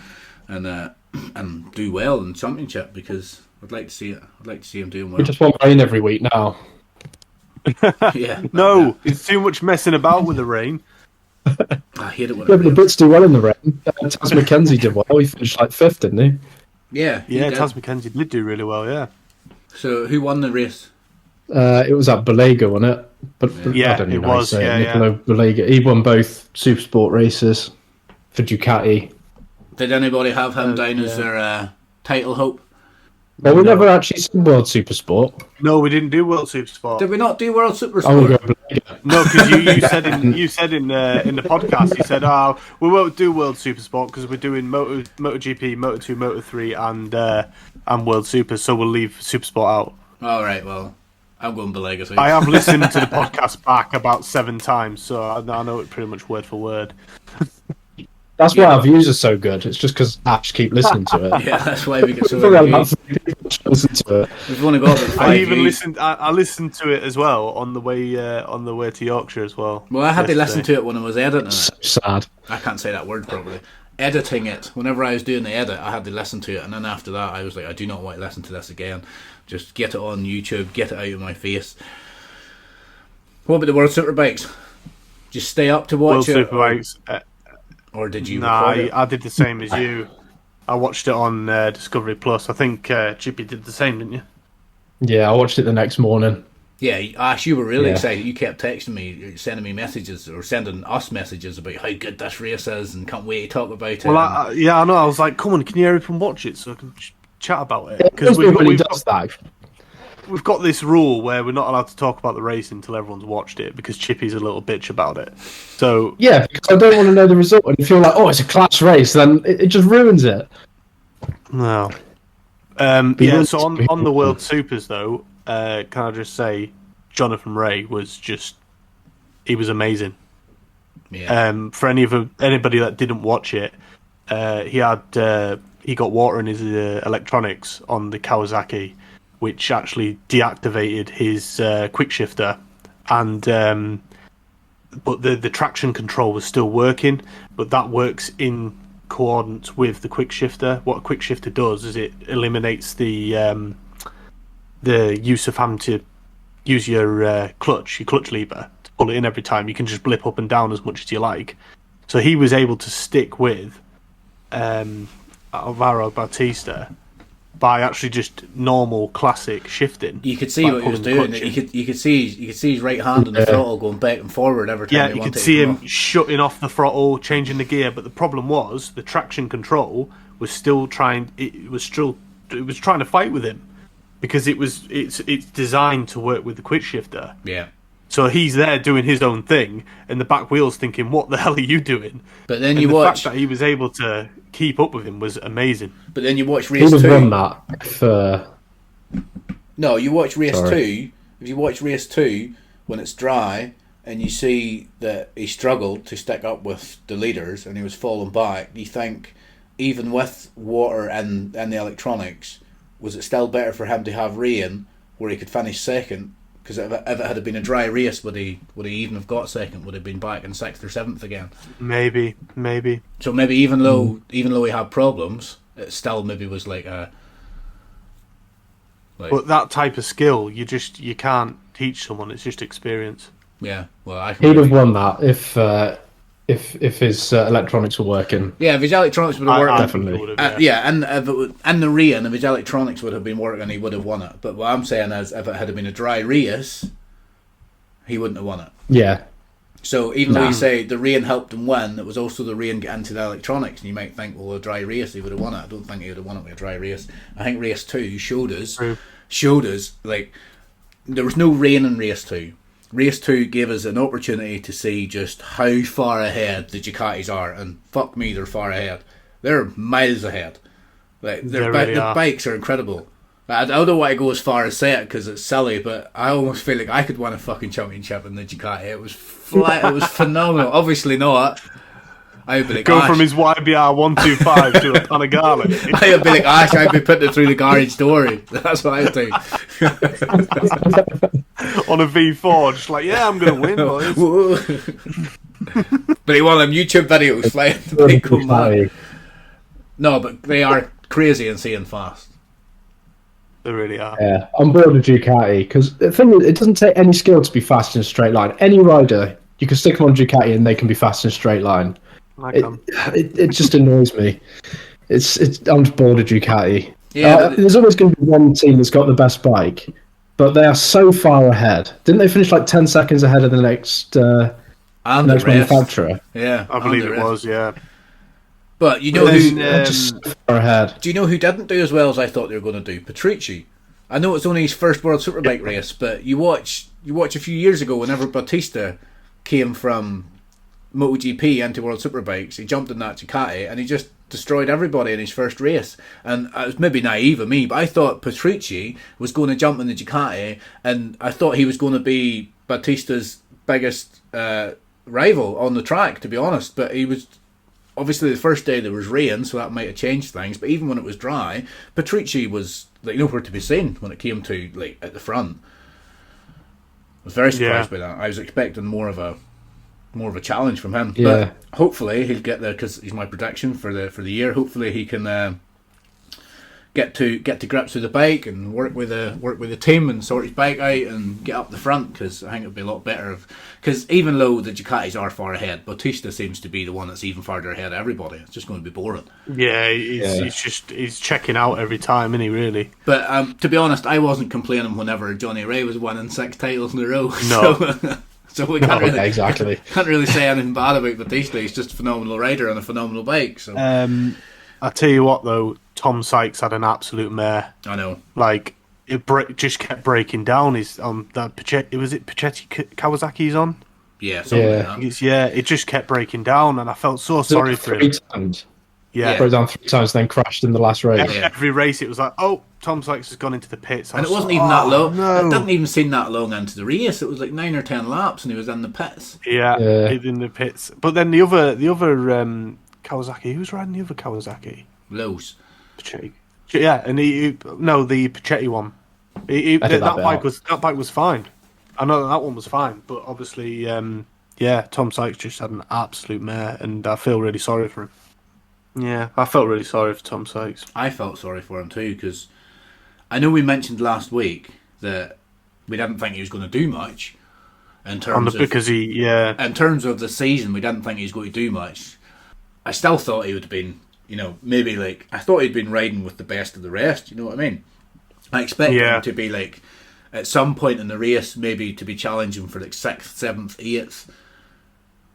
do well in the championship, because I'd like to see it. I'd like to see him doing well. We just want rain every week now. Yeah. No, it's too much messing about with the rain. I hate it when but the Brits do well in the rain. Taz Mackenzie did well. He finished like 5th, didn't he? Yeah. Taz Mackenzie did do really well, yeah. So who won the race? It was at Belega, wasn't it? But yeah, I don't it know was. Nicolo Belega. He won both Supersport races for Ducati. Did anybody have him down as their title hope? Well, we never actually said World Supersport. No, we didn't do World Supersport. Did we not do World Supersport? Oh, we'll go Belega. No, because you said in the podcast, you said, we won't do World Supersport because we're doing MotoGP, Moto2, Moto3, and World Super, so we'll leave Supersport out. All right, well, I'm going Belega. So I have listened to the podcast back about 7 times, so I know it pretty much word for word. That's why our views are so good. It's just because Ash keep listening to it. Yeah, that's why we get so listen to it. We've only got about 5 I even views. I listened to it as well on the way to Yorkshire as well. Well, I had to listen to it when I was editing it. So sad. I can't say that word properly. Editing it, whenever I was doing the edit, I had to listen to it, and then after that, I was like, I do not want to listen to this again. Just get it on YouTube, get it out of my face. What about the World Superbikes? Just stay up to watch World it? Superbikes. Or did you Nah, record it? I did the same as you. I watched it on Discovery Plus. I think Chippy did the same, didn't you? Yeah, I watched it the next morning. Yeah, Ash, you were really excited. You kept texting me, sending me messages, or sending us messages about how good this race is and can't wait to talk about it. Well, I know. I was like, come on, can you hurry up and watch it so I can chat about it? Because everybody does that. We've got this rule where we're not allowed to talk about the race until everyone's watched it because Chippy's a little bitch about it. So yeah, because I don't want to know the result. And if you're like, oh, it's a class race, then it just ruins it. No. So on the World Supers though, can I just say, Jonathan Ray was amazing. Yeah. For anybody that didn't watch it, he got water in his electronics on the Kawasaki, which actually deactivated his quick shifter, and but the traction control was still working, but that works in coordinates with the quick shifter. What a quick shifter does is it eliminates the use of having to use your clutch lever to pull it in every time. You can just blip up and down as much as you like. So he was able to stick with Alvaro Bautista by actually just normal classic shifting. You could see what he was doing. You could see his right hand on the throttle going back and forward every time. Yeah, you could see him shutting off the throttle, changing the gear. But the problem was the traction control was still trying. It was trying to fight with him because it's designed to work with the quick shifter. Yeah. So he's there doing his own thing, and the back wheel's thinking, "What the hell are you doing?" But then the fact that he was able to keep up with him was amazing. But then you watch race 2. He would have won that. No, you watch race 2. If you watch race 2 when it's dry, and you see that he struggled to stick up with the leaders, and he was falling back, you think, even with water and the electronics, was it still better for him to have rain where he could finish second? Because if it had been a dry race, would he even have got second? Would have been back in 6th or 7th again? Maybe. So maybe even though he had problems, it still maybe was like a. But that type of skill, you can't teach someone. It's just experience. Yeah, well, he'd have won that if his electronics were working. Yeah, if his electronics would have worked, definitely. And if the rain, if his electronics would have been working, he would have won it. But what I'm saying is, if it had been a dry race, he wouldn't have won it. Yeah. So even though you say the rain helped him win, it was also the rain get into the electronics, and you might think, well, a dry race, he would have won it. I don't think he would have won it with a dry race. I think race 2 showed us like there was no rain in race 2. Race 2 gave us an opportunity to see just how far ahead the Ducatis are, and fuck me, they're far ahead. They're miles ahead. Like the bikes are incredible. I don't want to go as far as say it because it's silly, but I almost feel like I could win a fucking championship in the Ducati. It was it was phenomenal. Obviously not. I'd be like, go from his YBR 125 to a Panigale. I'd be like Ash. I'd be putting it through the garage door. That's what I'd do. On a V4, just like, yeah, I'm gonna win, boys. But he won them YouTube videos flying the bike going mad. No, but they are crazy and seeing fast. They really are. Yeah, I'm bored of Ducati because the thing is, it doesn't take any skill to be fast in a straight line. Any rider, you can stick them on Ducati and they can be fast in a straight line. It just annoys me. I'm just bored of Ducati. Yeah, there's always going to be one team that's got the best bike, but they are so far ahead. Didn't they finish like 10 seconds ahead of the next manufacturer? Yeah, I believe it was. Yeah. But you know who just so far ahead. Do you know who didn't do as well as I thought they were going to do? Petrucci. I know it's only his first World Superbike race, but you watch a few years ago whenever Bautista came from MotoGP into World Superbikes, he jumped in that Ducati and he just destroyed everybody in his first race. And it was maybe naive of me, but I thought Petrucci was going to jump in the Ducati, and I thought he was going to be Bautista's biggest rival on the track, to be honest. But he was obviously the first day there was rain, so that might have changed things. But even when it was dry, Petrucci was like nowhere to be seen when it came to like at the front. I was very surprised by that. I was expecting more of a challenge from him. Yeah. But hopefully he'll get there, because he's my prediction for the year. Hopefully he can get to grips with the bike and work with the team and sort his bike out and get up the front, because I think it'd be a lot better because even though the Ducatis are far ahead, Bautista seems to be the one that's even farther ahead of everybody. It's just going to be boring. Yeah, he's checking out every time, isn't he, really? But to be honest, I wasn't complaining whenever Johnny Ray was winning 6 titles in a row. No. So we can't can't really say anything bad about Bautista. He's just a phenomenal rider on a phenomenal bike. So I tell you what, though, Tom Sykes had an absolute mare. I know. Like it just kept breaking down. He's on that Pachetti. Was it Pachetti Kawasaki he's on? Yeah, something like that. It just kept breaking down, and I felt so sorry for him. 3 times. Yeah, broke down 3 times, then crashed in the last race. Every race, it was like, oh, Tom Sykes has gone into the pits, and it wasn't even that long. No. It didn't even seem that long into the race. It was like 9 or 10 laps, and he was in the pits. Yeah, in the pits. But then the other Kawasaki, who was riding the other Kawasaki? Lowe's. Pachetti. Yeah, and the Pachetti one. That bike was fine. I know that one was fine, but obviously, Tom Sykes just had an absolute mare, and I feel really sorry for him. Yeah, I felt really sorry for Tom Sykes. I felt sorry for him too, because I know we mentioned last week that we didn't think he was going to do much in terms of the season. We didn't think he was going to do much. I still thought he would have been, maybe like I thought he'd been riding with the best of the rest. You know what I mean? I expected him to be like at some point in the race, maybe to be challenging for like 6th, 7th, 8th.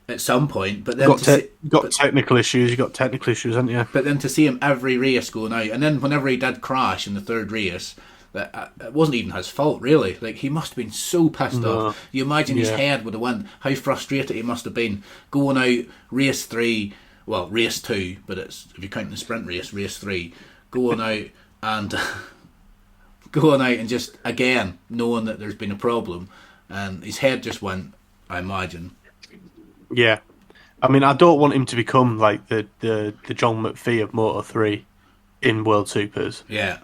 At some point, but then you got technical issues, haven't you? But then to see him every race going out, and then whenever he did crash in the 3rd race, that it wasn't even his fault, really. Like, he must have been so pissed off. You imagine his head would have went, how frustrated he must have been going out race 2, but it's, if you count the sprint race 3, going out and just again knowing that there's been a problem, and his head just went, I imagine. Yeah, I mean, I don't want him to become like the John McPhee of Moto3 in World Supers. Yeah,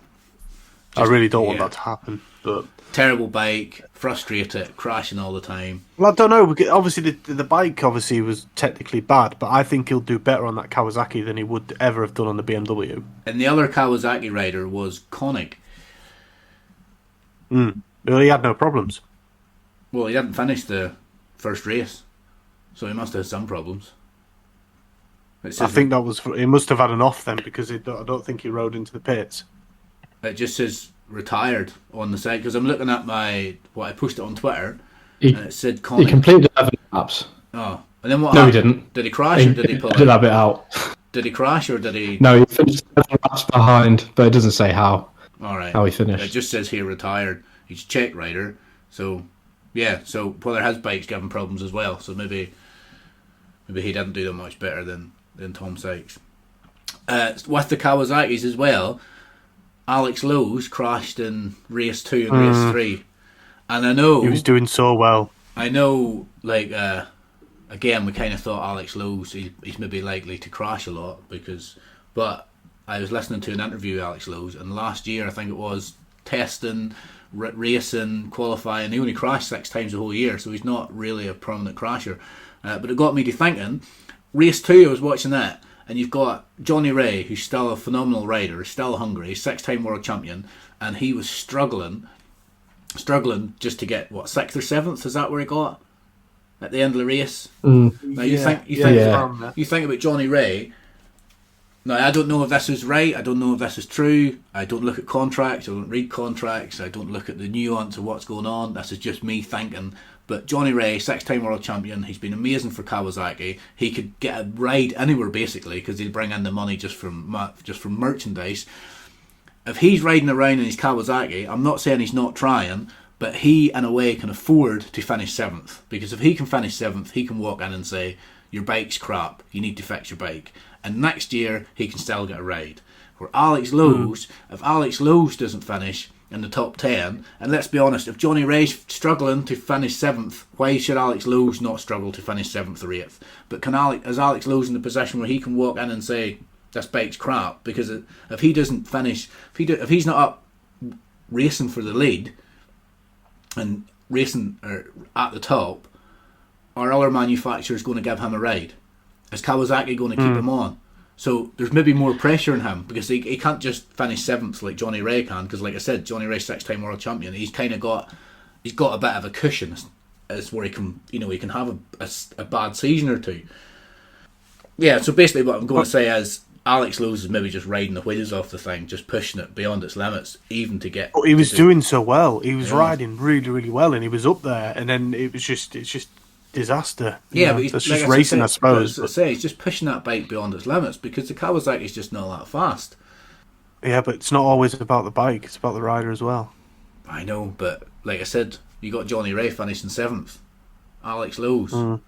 I really don't want that to happen. But terrible bike, frustrated, crashing all the time. Well, I don't know. Obviously, the bike was technically bad, but I think he'll do better on that Kawasaki than he would ever have done on the BMW. And the other Kawasaki rider was Koenig. Well, he had no problems. Well, he didn't finish the first race. So he must have had some problems. I think he must have had an off then, because I don't think he rode into the pits. It just says retired on the side, because I'm looking at what I posted on Twitter, and it said Connie. He completed 11 laps. Oh, and then what? No, he didn't. Did he crash or did he pull? Did have it out. Did he crash or did he? No, he finished 7 laps behind, but it doesn't say how. All right. How he finished. It just says here retired. He's a Czech rider, so Yeah, so whether his bike's giving problems as well. So maybe he didn't do that much better than Tom Sykes. With the Kawasaki's as well, Alex Lowes crashed in race 2 and race 3. And I know... He was doing so well. I know, like, again, we kind of thought Alex Lowes, he's maybe likely to crash a lot, but I was listening to an interview with Alex Lowes, and last year, I think it was, testing, racing, qualifying, he only crashed 6 times the whole year, so he's not really a prominent crasher. But it got me to thinking, race 2, I was watching that, and you've got Johnny Ray, who's still a phenomenal rider, still hungry, 6-time world champion, and he was struggling just to get, 6th or 7th, is that where he got? At the end of the race? Now you think about Johnny Ray. Now, I don't know if this is right, I don't know if this is true, I don't look at contracts, I don't read contracts, I don't look at the nuance of what's going on, this is just me thinking. But Johnny Ray, 6-time world champion, he's been amazing for Kawasaki. He could get a ride anywhere basically because he'll bring in the money just from merchandise. If he's riding around in his Kawasaki, I'm not saying he's not trying, but he in a way can afford to finish 7th, because if he can finish 7th, he can walk in and say, your bike's crap, you need to fix your bike, and next year he can still get a ride. Where Alex Lowes, if Alex Lowes doesn't finish in the top 10, and let's be honest, if Johnny Ray's struggling to finish 7th, why should Alex Lowes not struggle to finish 7th or 8th? But is Alex Lowes in the position where he can walk in and say, this bike's crap? Because if he doesn't finish, if he's not up racing for the lead and racing at the top, are other manufacturers going to give him a ride? Is Kawasaki going to keep him on? So there's maybe more pressure on him because he can't just finish 7th like Johnny Ray can, because like I said, Johnny Ray's 6-time world champion. He's kind of got a bit of a cushion as where he can have a bad season or two. Yeah, so basically what I'm going to say is Alex Lowes is maybe just riding the wheels off the thing, just pushing it beyond its limits, even to get... He was doing so well. He was riding really, really well, and he was up there, and then it's just disaster. Yeah, but that's just racing, I suppose. As I say, he's just pushing that bike beyond its limits because the Kawasaki's just not that fast. Yeah, but it's not always about the bike; it's about the rider as well. I know, but like I said, you got Johnny Ray finishing 7th, Alex Lowes. I'm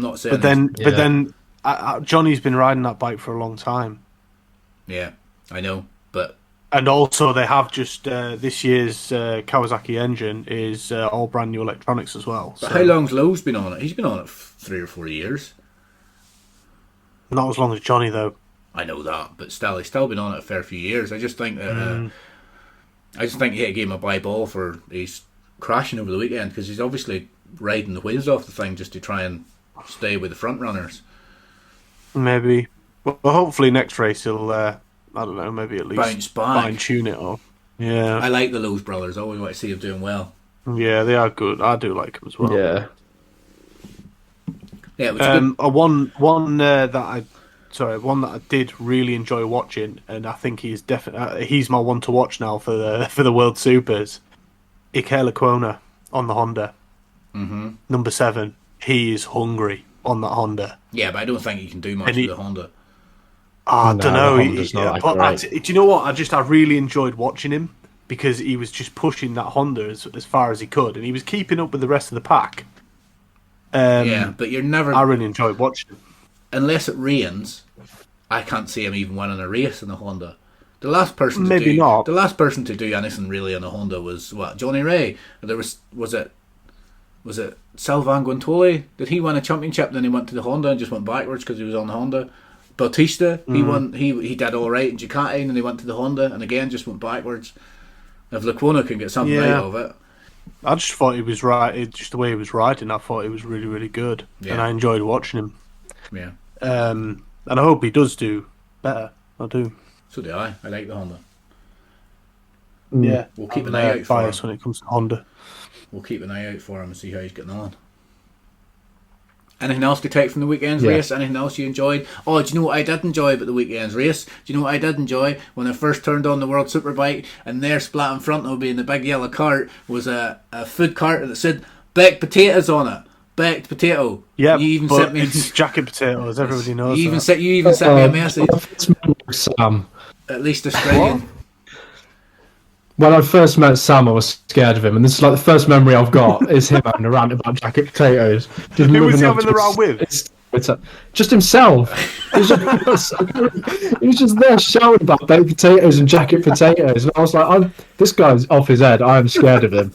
not saying, but then Johnny's been riding that bike for a long time. Yeah, I know, but. And also, they have just this year's Kawasaki engine is all brand new electronics as well. But how long's Lowes been on it? He's been on it 3 or 4 years. Not as long as Johnny, though. I know that, but still, he's still been on it a fair few years. I just think that he gave him a bye ball for he's crashing over the weekend because he's obviously riding the wheels off the thing just to try and stay with the front runners. Maybe, well, hopefully next race he'll. I don't know, maybe at least bounce back, fine-tune it or... Yeah. I like the Lowes brothers. I always want to see them doing well. Yeah, they are good. I do like them as well. Yeah. Yeah. One that I did really enjoy watching, and I think he's definitely he's my one to watch now for the World Supers. Ike Lecuona on the Honda. Mm-hmm. Number 7. He is hungry on that Honda. Yeah, but I don't think he can do much with the Honda. I don't know. Do you know what? I really enjoyed watching him because he was just pushing that Honda as far as he could, and he was keeping up with the rest of the pack. Yeah, but you're never. I really enjoyed watching him. Unless it rains, I can't see him even winning a race in a Honda. The last person to do anything really in a Honda was Johnny Ray. There was it Sylvain Guintoli? Did he win a championship? Then he went to the Honda and just went backwards because he was on the Honda. Bautista, he won. He did all right in Ducati, and then he went to the Honda, and again just went backwards. If Lecuona can get something out of it, I just thought he was right. Just the way he was riding, I thought he was really, really good, and I enjoyed watching him. Yeah. And I hope he does do better. I do. So do I. I like the Honda. Yeah, we'll keep an eye out for him when it comes to Honda. We'll keep an eye out for him and see how he's getting on. Anything else to take from the weekend's race? Anything else you enjoyed? Oh, do you know what I did enjoy about the weekend's race? Do you know what I did enjoy? When I first turned on the World Superbike and there splat in front of me in the big yellow cart was a food cart that said baked potatoes on it. Baked potato. Yeah, sent me it's jacket potatoes. Everybody knows you even sent me a message. Sam. At least Australian. when I first met Sam, I was scared of him, and this is like the first memory I've got is him having a rant about jacket potatoes. Who was he having the rant with? Just himself. He was just there shouting about baked potatoes and jacket potatoes, and I was like, "This guy's off his head. I am scared of him."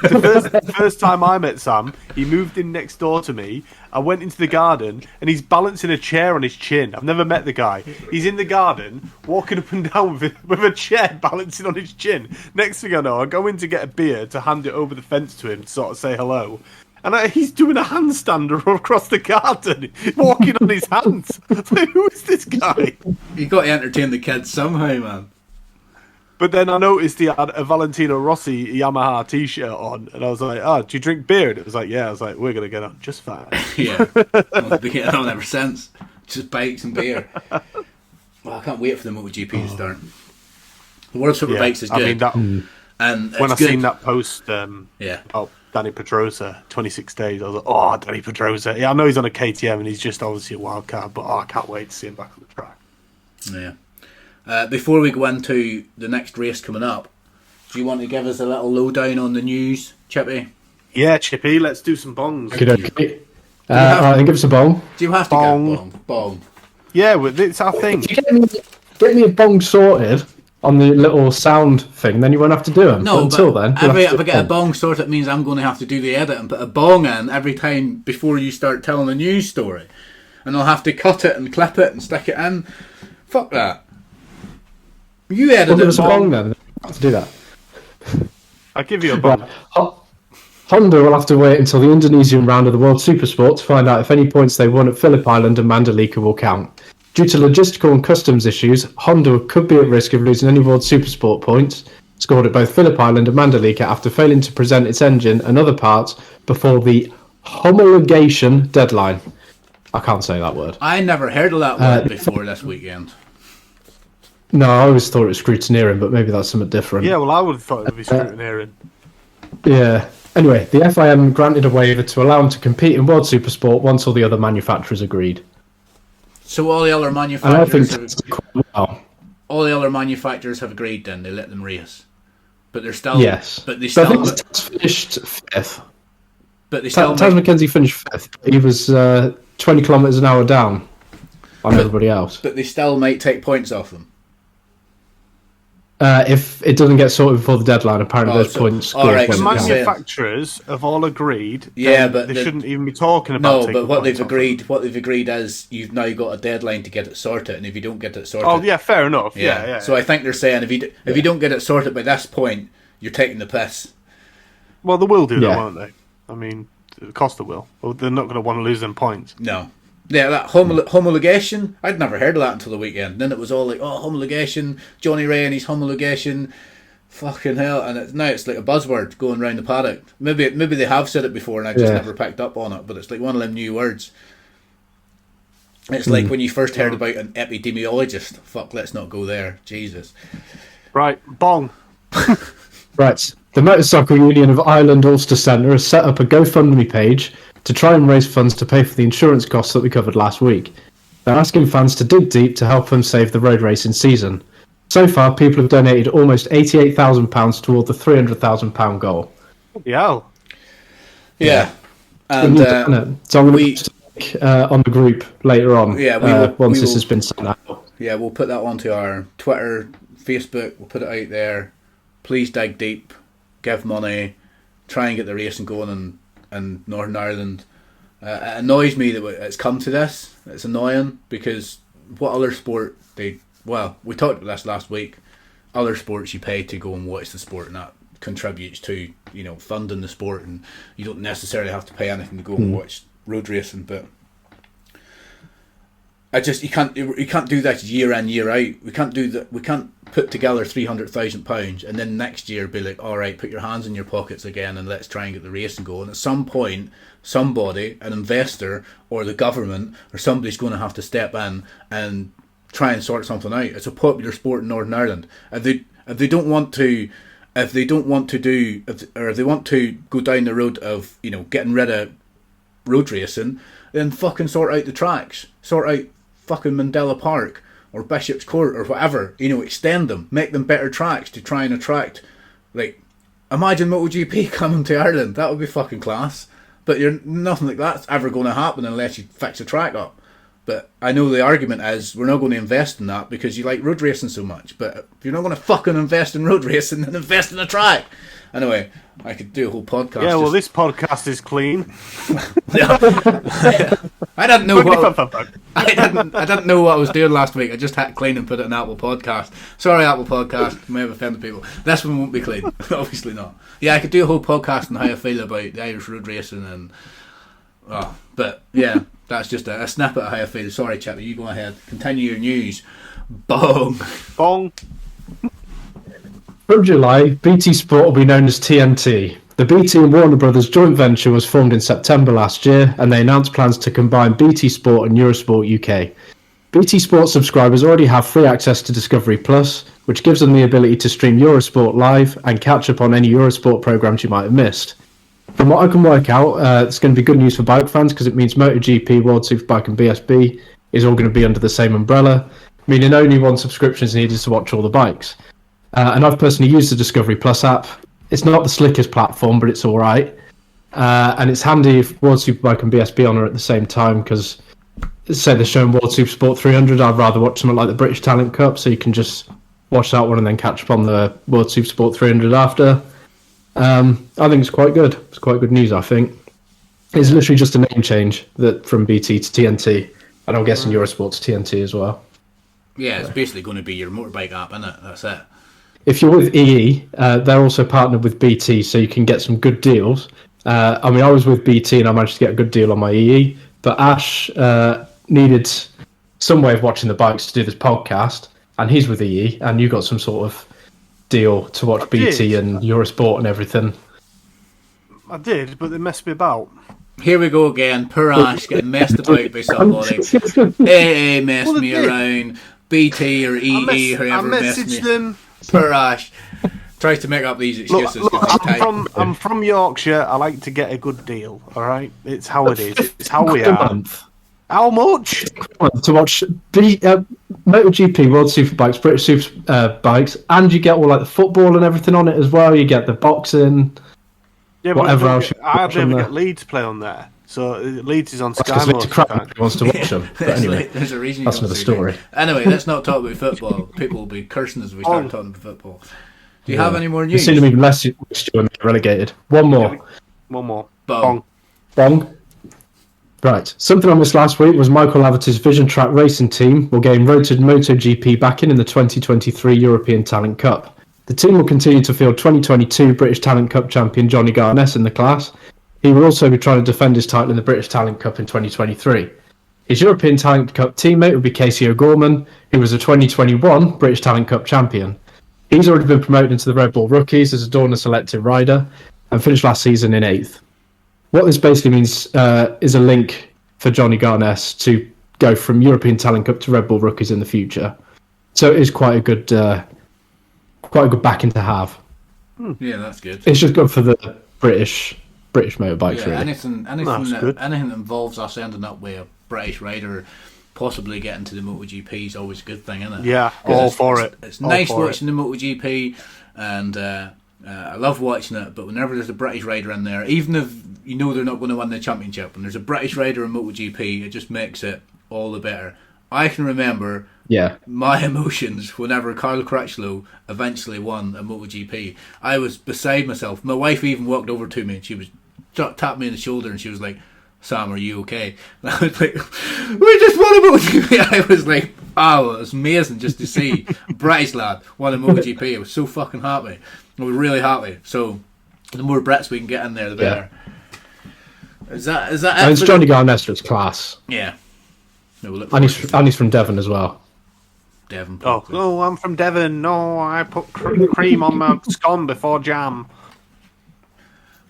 The first time I met Sam, he moved in next door to me. I went into the garden, and he's balancing a chair on his chin. I've never met the guy. He's in the garden, walking up and down with a chair balancing on his chin. Next thing I know, I go in to get a beer to hand it over the fence to him to sort of say hello. And he's doing a handstand across the garden, walking on his hands. Like, who is this guy? You got to entertain the kids somehow, man. But then I noticed he had a Valentino Rossi Yamaha T-shirt on, and I was like, "Oh, do you drink beer?" And it was like, "Yeah." I was like, "We're gonna get on just fine." Yeah, I've been getting on ever since. Just bikes and beer. Well, I can't wait for the MotoGP to start. The World Superbikes is good. I mean, and when I good. seen that post, about Danny Pedrosa, 26 days, I was like, "Oh, Danny Pedrosa." Yeah, I know he's on a KTM and he's just obviously a wild card, but I can't wait to see him back on the track. Yeah. Before we go into the next race coming up, do you want to give us a little lowdown on the news, Chippy? Yeah, Chippy, let's do some bongs. Okay. I think give us a bong. Do you have to Bong. get a bong? Yeah, well, it's our thing. If you get me a bong sorted on the little sound thing, then you won't have to do them. No, but until but then, if I get a bong sorted, it means I'm going to have to do the edit and put a bong in every time before you start telling a news story. And I'll have to cut it and clip it and stick it in. Fuck that. You edit give it, us a bong then. I have to do that. I'll give you a bong. Right. Honda will have to wait until the Indonesian round of the World Supersport to find out if any points they won at Phillip Island and Mandalika will count. Due to logistical and customs issues, Honda could be at risk of losing any World Supersport points scored at both Phillip Island and Mandalika after failing to present its engine and other parts before the homologation deadline. I can't say that word. I never heard of that word before this weekend. No, I always thought it was scrutineering, but maybe that's something different. Yeah, well, I would have thought it would be scrutineering. Yeah. Anyway, the FIM granted a waiver to allow them to compete in World Supersport once all the other manufacturers agreed. So all the other And I think manufacturers, that's quite well. all the other manufacturers have agreed. Then they let them race, but they're still Yes. But they So I still. think Taz finished fifth. But they still. Taz McKenzie finished fifth. He was 20 kilometres an hour down on everybody else. But they still might take points off them. If it doesn't get sorted before the deadline, apparently those points all scored right, when The so it counts. manufacturers have all agreed. Yeah, then but they shouldn't even be talking about. No, taking but what points they've off agreed, is you've now got a deadline to get it sorted, and if you don't get it sorted, them. Oh yeah, fair enough. Yeah. So I think they're saying if you don't get it sorted by this point, you're taking the piss. Well, they will do Yeah. that, won't they? I mean, Costa will. Well, they're not going to want to lose them points. No. Yeah, that homologation, I'd never heard of that until the weekend. Then it was all like, oh, homologation, Johnny Ray and his homologation, fucking hell. And now it's like a buzzword going around the paddock. Maybe they have said it before and I've just never picked up on it, but it's like one of them new words. It's like when you first heard about an epidemiologist. Fuck, let's not go there. Jesus. Right, bong. Right. The Motorcycle Union of Ireland Ulster Centre has set up a GoFundMe page to try and raise funds to pay for the insurance costs that we covered last week. They're asking fans to dig deep to help them save the road racing season. So far, people have donated almost £88,000 toward the £300,000 goal. Yeah. Yeah. And so I'm going to put on the group later on. Yeah, once this has been sent out. Yeah, we'll put that onto our Twitter, Facebook. We'll put it out there. Please dig deep, give money, try and get the racing going in Northern Ireland. It annoys me that it's come to this. It's annoying because what other sport we talked about this last week. Other sports you pay to go and watch the sport, and that contributes to funding the sport, and you don't necessarily have to pay anything to go and watch road racing. But you can't do that year in year out. We can't do that. We can't put together £300,000 and then next year be like, all right, put your hands in your pockets again and let's try and get the racing going. At some point, somebody, an investor or the government or somebody's going to have to step in and try and sort something out. It's a popular sport in Northern Ireland. If they want to go down the road of getting rid of road racing, then fucking sort out the tracks. Sort out fucking Mandela Park or Bishop's Court or whatever. Extend them, make them better tracks to try and attract Like, imagine MotoGP coming to Ireland. That would be fucking class. But nothing like that's ever going to happen unless you fix the track up. But I know the argument is we're not going to invest in that because you like road racing so much. But if you're not going to fucking invest in road racing, then invest in a track. Anyway, I could do a whole podcast. Yeah, well, this podcast is clean. I didn't know what I didn't know what I was doing last week. I just had clean and put it in Apple Podcast. Sorry, Apple Podcast, may have offended people. This one won't be clean. Obviously not. Yeah, I could do a whole podcast on how I feel about the Irish road racing and. But yeah, that's just a snippet of how I feel. Sorry, Chippy, you go ahead. Continue your news. Bong. Bong. From July, BT Sport will be known as TNT. The BT and Warner Brothers joint venture was formed in September last year, and they announced plans to combine BT Sport and Eurosport UK. BT Sport subscribers already have free access to Discovery Plus, which gives them the ability to stream Eurosport live and catch up on any Eurosport programmes you might have missed. From what I can work out, it's going to be good news for bike fans because it means MotoGP, World Superbike and BSB is all going to be under the same umbrella, meaning only one subscription is needed to watch all the bikes. And I've personally used the Discovery Plus app. It's not the slickest platform, but it's all right. And it's handy if World Superbike and BSB on are at the same time because, say they're showing World Supersport 300, I'd rather watch something like the British Talent Cup, so you can just watch that one and then catch up on the World Supersport 300 after. I think it's quite good. It's quite good news, I think. It's literally just a name change from BT to TNT, and I'm guessing Eurosport to TNT as well. Yeah, it's basically going to be your motorbike app, isn't it? That's it. If you're with EE, they're also partnered with BT, so you can get some good deals. I was with BT and I managed to get a good deal on my EE, but Ash needed some way of watching the bikes to do this podcast, and he's with EE, and you got some sort of deal to watch BT and Eurosport and everything. I did, but they messed me about. Here we go again. Poor Ash getting messed about by somebody. AA messed me around. BT or EE, whoever messed me. Them. Poor Ash. Tries to make up these excuses. Look, I'm from Yorkshire. I like to get a good deal. All right, it's how it is. It's how we are. How much? To watch MotoGP, World Superbikes, British Superbikes, and you get all like the football and everything on it as well. You get the boxing, whatever else. I hardly ever get Leeds play on there, so Leeds is on Sky. Leeds wants to watch them. But anyway, there's a reason. That's another story. Anyway, let's not talk about football. People will be cursing as we start talking about football. Do you have any more news? You've seen them even less when they're relegated. One more. Bong. Right. Something I missed last week was Michael Laverty's Vision Track Racing team will gain rotated MotoGP backing in the 2023 European Talent Cup. The team will continue to field 2022 British Talent Cup champion Johnny Garness in the class. He will also be trying to defend his title in the British Talent Cup in 2023. His European Talent Cup teammate will be Casey O'Gorman, who was a 2021 British Talent Cup champion. He's already been promoted into the Red Bull Rookies as a Dorna selected rider and finished last season in 8th. What this basically means is a link for Johnny Garness to go from European Talent Cup to Red Bull Rookies in the future. So it is quite a good backing to have. Yeah, that's good. It's just good for the British motorbikes, really. Anything that involves us ending up with a British rider possibly getting to the MotoGP is always a good thing, isn't it? Yeah, all for it. It's nice watching the MotoGP, and I love watching it, but whenever there's a British rider in there, even if you know they're not going to win the championship, when there's a British rider in MotoGP, it just makes it all the better. I can remember my emotions whenever Carlo Crutchlow eventually won a MotoGP. I was beside myself. My wife even walked over to me and she was tapped me on the shoulder and she was like, "Sam, are you okay?" And I was like, "We just won a MotoGP." I was like, "Oh, it was amazing just to see a British lad won a MotoGP." I was so fucking happy. I was really happy. So the more Brits we can get in there, the better. Is that and it's Johnny Garness, it's class. Yeah. No, and he's from Devon as well. Devon. Oh, I'm from Devon. No, I put cream on my scone before jam.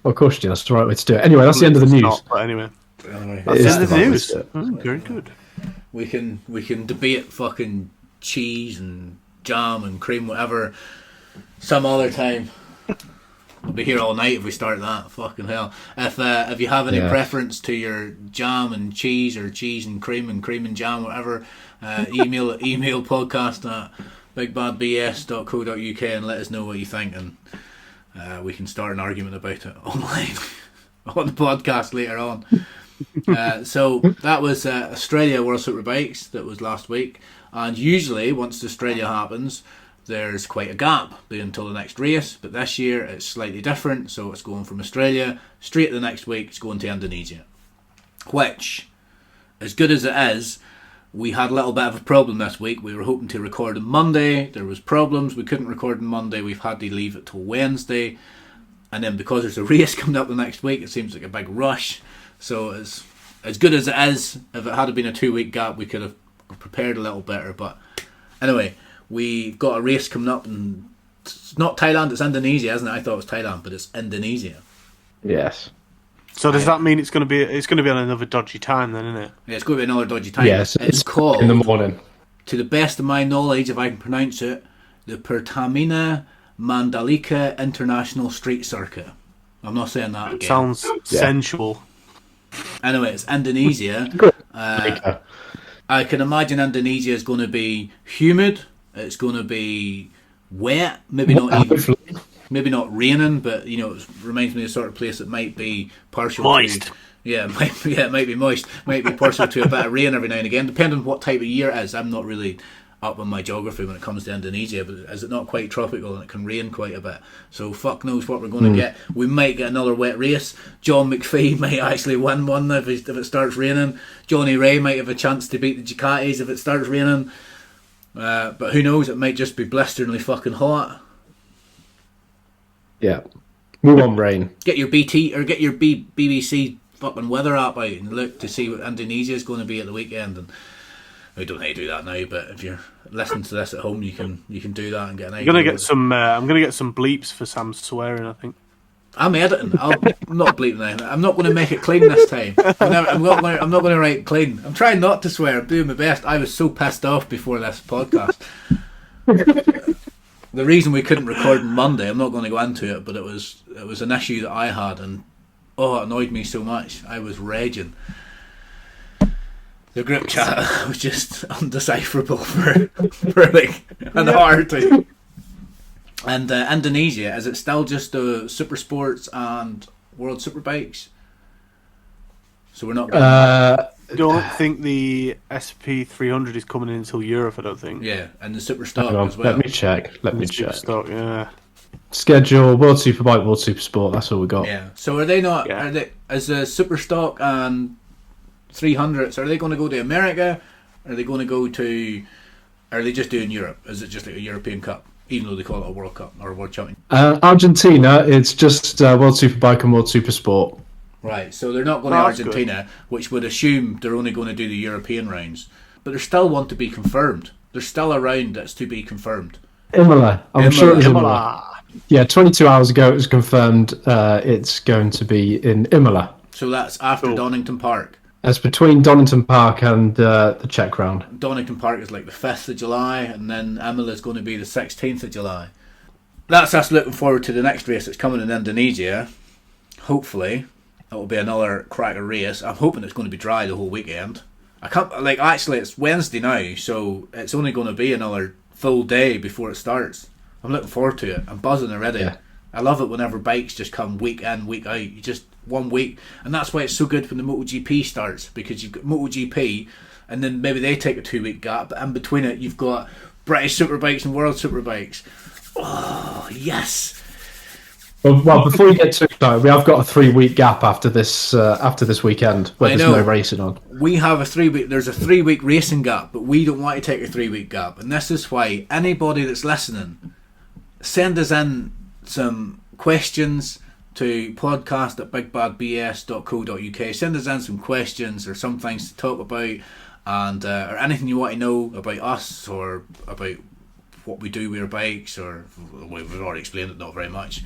Well, of course you do. That's the right way to do it. Anyway, that's the end of the news. Not, but anyway. That's the end of the news. Very good. We can debate fucking cheese and jam and cream, whatever, some other time. We'll be here all night if we start that. Fucking hell. If you have any preference to your jam and cheese, or cheese and cream and jam, whatever, email podcast at bigbadbs.co.uk and let us know what you think. And We can start an argument about it online on the podcast later on. So that was Australia World Superbikes. That was last week. And usually, once Australia happens, there's quite a gap until the next race. But this year, it's slightly different. So it's going from Australia straight the next week. It's going to Indonesia. Which, as good as it is, we had a little bit of a problem this week. We were hoping to record on Monday. There was problems. We couldn't record on Monday. We've had to leave it till Wednesday. And then because there's a race coming up the next week, it seems like a big rush. So as good as it is, if it had been a 2-week gap, we could have prepared a little better. But anyway, we've got a race coming up, and it's not Thailand, it's Indonesia, isn't it? I thought it was Thailand, but it's Indonesia. Yes. So does that mean it's going to be on another dodgy time then, isn't it? Yeah, it's going to be another dodgy time. Yes, it's called, in the morning. to the best of my knowledge, if I can pronounce it, the Pertamina Mandalika International Street Circuit. I'm not saying that again. Sounds sensual. Anyway, it's Indonesia. I can imagine Indonesia is going to be humid. It's going to be wet. Maybe not raining, but it reminds me of the sort of place that might be partial moist. It might be moist. Might be partial to a bit of rain every now and again, depending on what type of year it is. I'm not really up on my geography when it comes to Indonesia, but is it not quite tropical and it can rain quite a bit? So fuck knows what we're going to get. We might get another wet race. John McPhee might actually win one if it starts raining. Johnny Ray might have a chance to beat the Ducatis if it starts raining. But who knows? It might just be blisteringly fucking hot. Yeah, we want rain. Get your BT or get your BBC fucking weather app out and look to see what Indonesia is going to be at the weekend. And we don't need to do that now, but if you're listening to this at home, you can do that and get an idea. I'm gonna get some bleeps for Sam's swearing, I think. I'm editing. I'm not bleeping anything. I'm not going to make it clean this time. I'm not going to write clean. I'm trying not to swear. I'm doing my best. I was so pissed off before this podcast. The reason we couldn't record on Monday, I'm not going to go into it, but it was an issue that I had, and it annoyed me so much. I was raging. The group chat was just undecipherable for like an hour or two. And Indonesia, is it still just the Super Sports and World Superbikes? So we're not. I don't think the SP300 is coming in until Europe. I don't think. Yeah, and the Super Stock as well. Let me check. Super Stock, yeah. Schedule: World Superbike, World Super Sport. That's all we got. Yeah. So are they not? Yeah. Are they? As the Super Stock and 300s, are they going to go to America? Are they going to go to? Are they just doing Europe? Is it just like a European Cup? Even though they call it a World Cup or a World Champion. Argentina, it's just World Superbike and World Super Sport. Right, so they're not going to Argentina, good. Which would assume they're only going to do the European rounds. But there's still one to be confirmed. There's still a round that's to be confirmed. Imola. I'm sure it was Imola. Yeah, 22 hours ago it was confirmed it's going to be in Imola. So that's after Donington Park. That's between Donington Park and the Czech round. Donington Park is like the 5th of July, and then Imola is going to be the 16th of July. That's us looking forward to the next race that's coming in Indonesia. Hopefully, it will be another cracker race. I'm hoping it's going to be dry the whole weekend. Actually, it's Wednesday now, so it's only going to be another full day before it starts. I'm looking forward to it. I'm buzzing already. Yeah. I love it whenever bikes just come week in, week out. You just 1 week, and that's why it's so good when the MotoGP starts, because you've got MotoGP, and then maybe they take a 2-week gap, but in between it you've got British Superbikes and World Superbikes. Oh yes! Well, before you get too excited, we have got a 3-week gap after this weekend where there's no racing on. We have a 3-week. There's a 3-week racing gap, but we don't want to take a 3-week gap, and this is why anybody that's listening, send us in some questions to podcast@bigbadbs.co.uk. Send us in some questions or some things to talk about, and or anything you want to know about us or about what we do with our bikes, or we've already explained it, not very much.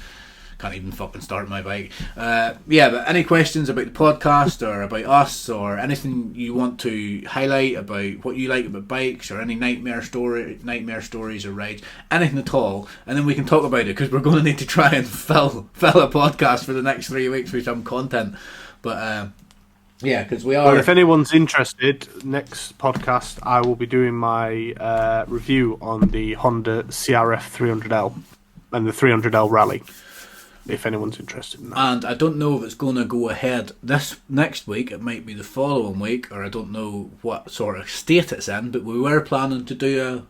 Can't even fucking start my bike. But any questions about the podcast or about us, or anything you want to highlight about what you like about bikes, or any nightmare stories or rides, anything at all, and then we can talk about it, because we're going to need to try and fill a podcast for the next 3 weeks with some content. But because we are. Well, if anyone's interested, next podcast I will be doing my review on the Honda CRF 300L and the 300L Rally. if anyone's interested in that. And I don't know if it's going to go ahead this next week. It might be the following week, or I don't know what sort of state it's in. But we were planning to do a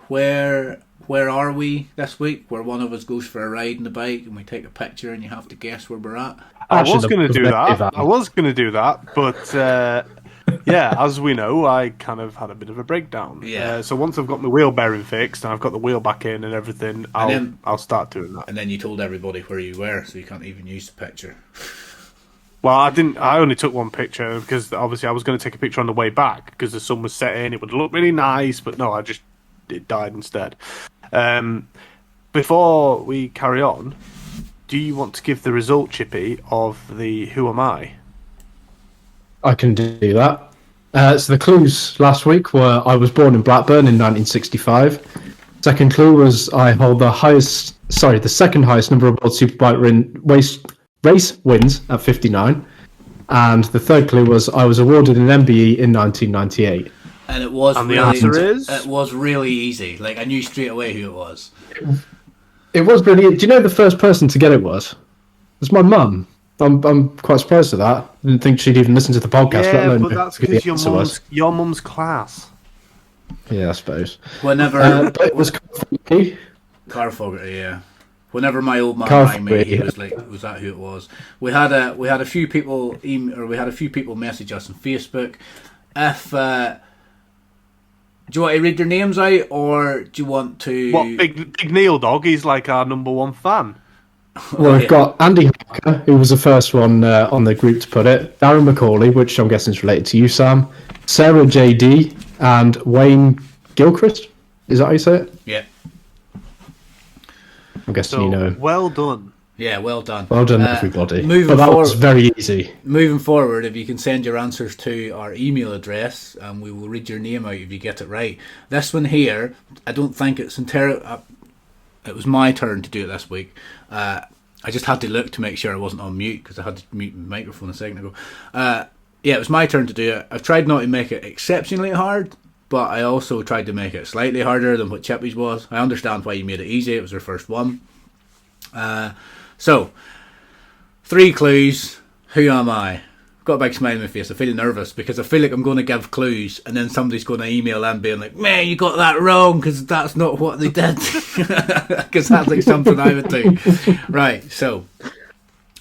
where are we this week, where one of us goes for a ride in the bike and we take a picture and you have to guess where we're at. I was going to do that, but yeah, as we know, I kind of had a bit of a breakdown. Yeah. So once I've got my wheel bearing fixed and I've got the wheel back in and everything, I'll start doing that. And then you told everybody where you were, so you can't even use the picture. Well, I didn't. I only took one picture because obviously I was going to take a picture on the way back because the sun was setting. It would look really nice, but no, it died instead. Before we carry on, do you want to give the result, Chippy, of the Who Am I? I can do that. So the clues last week were I was born in Blackburn in 1965. Second clue was I hold the second highest number of World Superbike race wins at 59. And the third clue was I was awarded an MBE in 1998. And it was the answer is? It was really easy. Like, I knew straight away who it was. It was really... Do you know the first person to get it was? It was my mum. I'm quite surprised at that. I didn't think she'd even listen to the podcast. Yeah, let alone but that's because your mum's class. Yeah, I suppose. Whenever... But it was Car Fogarty, yeah. Whenever my old man Car rang me, Fogarty, he was like, "Was that who it was?" We had a few people message us on Facebook. If do you want to read their names out, or do you want to? What, Big Neil Dog? He's like our number one fan. Well, we've got Andy Harker, who was the first one on the group to put it. Darren McCauley, which I'm guessing is related to you, Sam. Sarah JD and Wayne Gilchrist. Is that how you say it? Yeah. I'm guessing you know him. Well done. Yeah, well done. Well done, everybody. Moving But that forward, was very easy. Moving forward, if you can send your answers to our email address, and we will read your name out if you get it right. This one here, I don't think it's entirely... it was my turn to do it this week. I just had to look to make sure I wasn't on mute, because I had to mute my microphone a second ago. Yeah, it was my turn to do it. I've tried not to make it exceptionally hard, but I also tried to make it slightly harder than what Chippy's was. I understand why you made it easy. It was their first one. So, 3 clues. Who am I? I've got a big smile on my face. I feel nervous because I feel like I'm going to give clues and then somebody's going to email in being like, "Man, you got that wrong because that's not what they did." Because that's like something I would do. Right, so,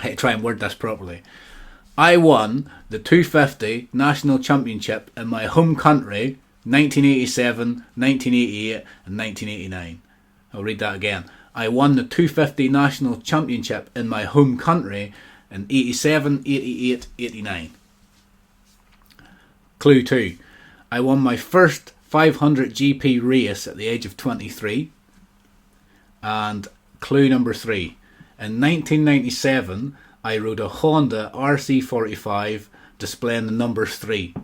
I had to try and word this properly. I won the 250 National Championship in my home country 1987, 1988 and 1989. I'll read that again. I won the 250 National Championship in my home country in 87, 88, 89. Clue 2. I won my first 500 GP race at the age of 23. And clue number 3. In 1997, I rode a Honda RC45 displaying the number 3.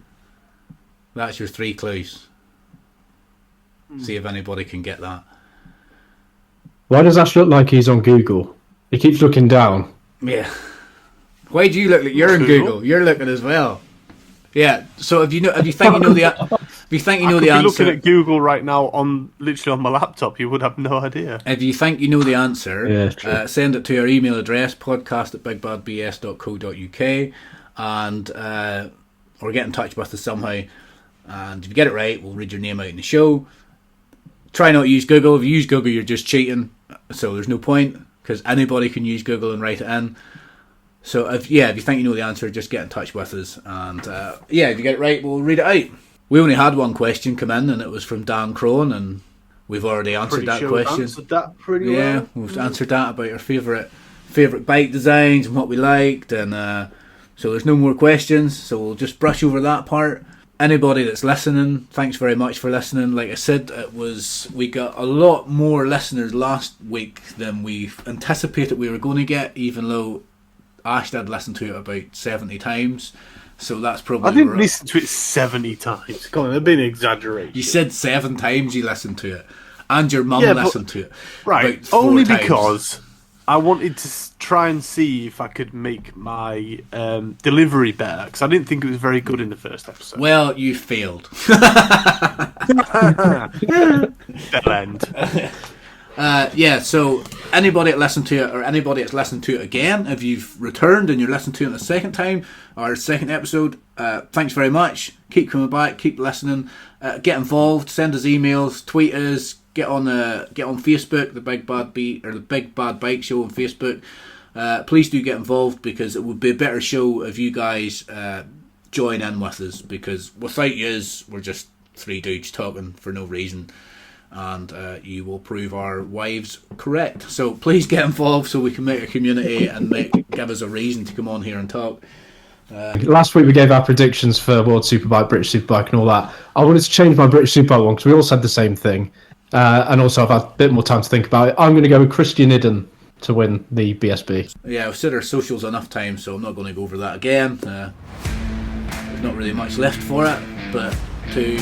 That's your 3 clues. See if anybody can get that. Why does Ash look like he's on Google? He keeps looking down. Yeah. Why do you look like you're in Google? You're looking as well. Yeah. So if you think you know the answer, looking at Google right now literally on my laptop, you would have no idea. If you think you know the answer, Yeah, send it to our email address podcast@bigbadbs.co.uk and or get in touch with us somehow. And if you get it right, we'll read your name out in the show. Try not to use Google. If you use Google, you're just cheating. So there's no point, because anybody can use Google and write it in. So if you think you know the answer, just get in touch with us. And if you get it right, we'll read it out. We only had one question come in, and it was from Dan Crone, and we've already answered that question. Answered that pretty well. Yeah, we've answered that about our favourite bike designs and what we liked, and so there's no more questions. So we'll just brush over that part. Anybody that's listening, thanks very much for listening. Like I said, we got a lot more listeners last week than we anticipated we were going to get, even though Ash did listen to it about 70 times. So that's probably... I didn't listen to it 70 times. Come on, that'd be an exaggeration. You said 7 times you listened to it. And your mum listened to it. Right, about 4 only times. because I wanted to try and see if I could make my delivery better, because I didn't think it was very good in the first episode. Well, you failed. Bell end. Yeah, so anybody that listened to it, or anybody that's listened to it again, if you've returned and you're listening to it the second time, or second episode, thanks very much. Keep coming back, keep listening, get involved, send us emails, tweet us, get on Facebook, the Big Bad Beat, or the Big Bad Bike Show on Facebook. Please do get involved, because it would be a better show if you guys join in with us, because without yous, we're just three dudes talking for no reason. And you will prove our wives correct. So please get involved so we can make a community and give us a reason to come on here and talk. Last week we gave our predictions for World Superbike, British Superbike and all that. I wanted to change my British Superbike one because we all said the same thing. And also I've had a bit more time to think about it. I'm going to go with Christian Idden to win the BSB. Yeah, I've said our socials enough times, so I'm not going to go over that again. There's not really much left for it, but to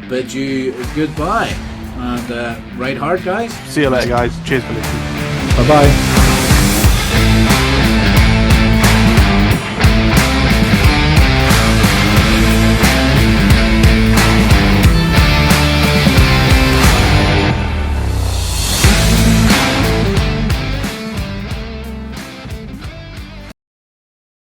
bid you goodbye. And ride hard, guys. See you later, guys. Cheers for listening. Bye-bye.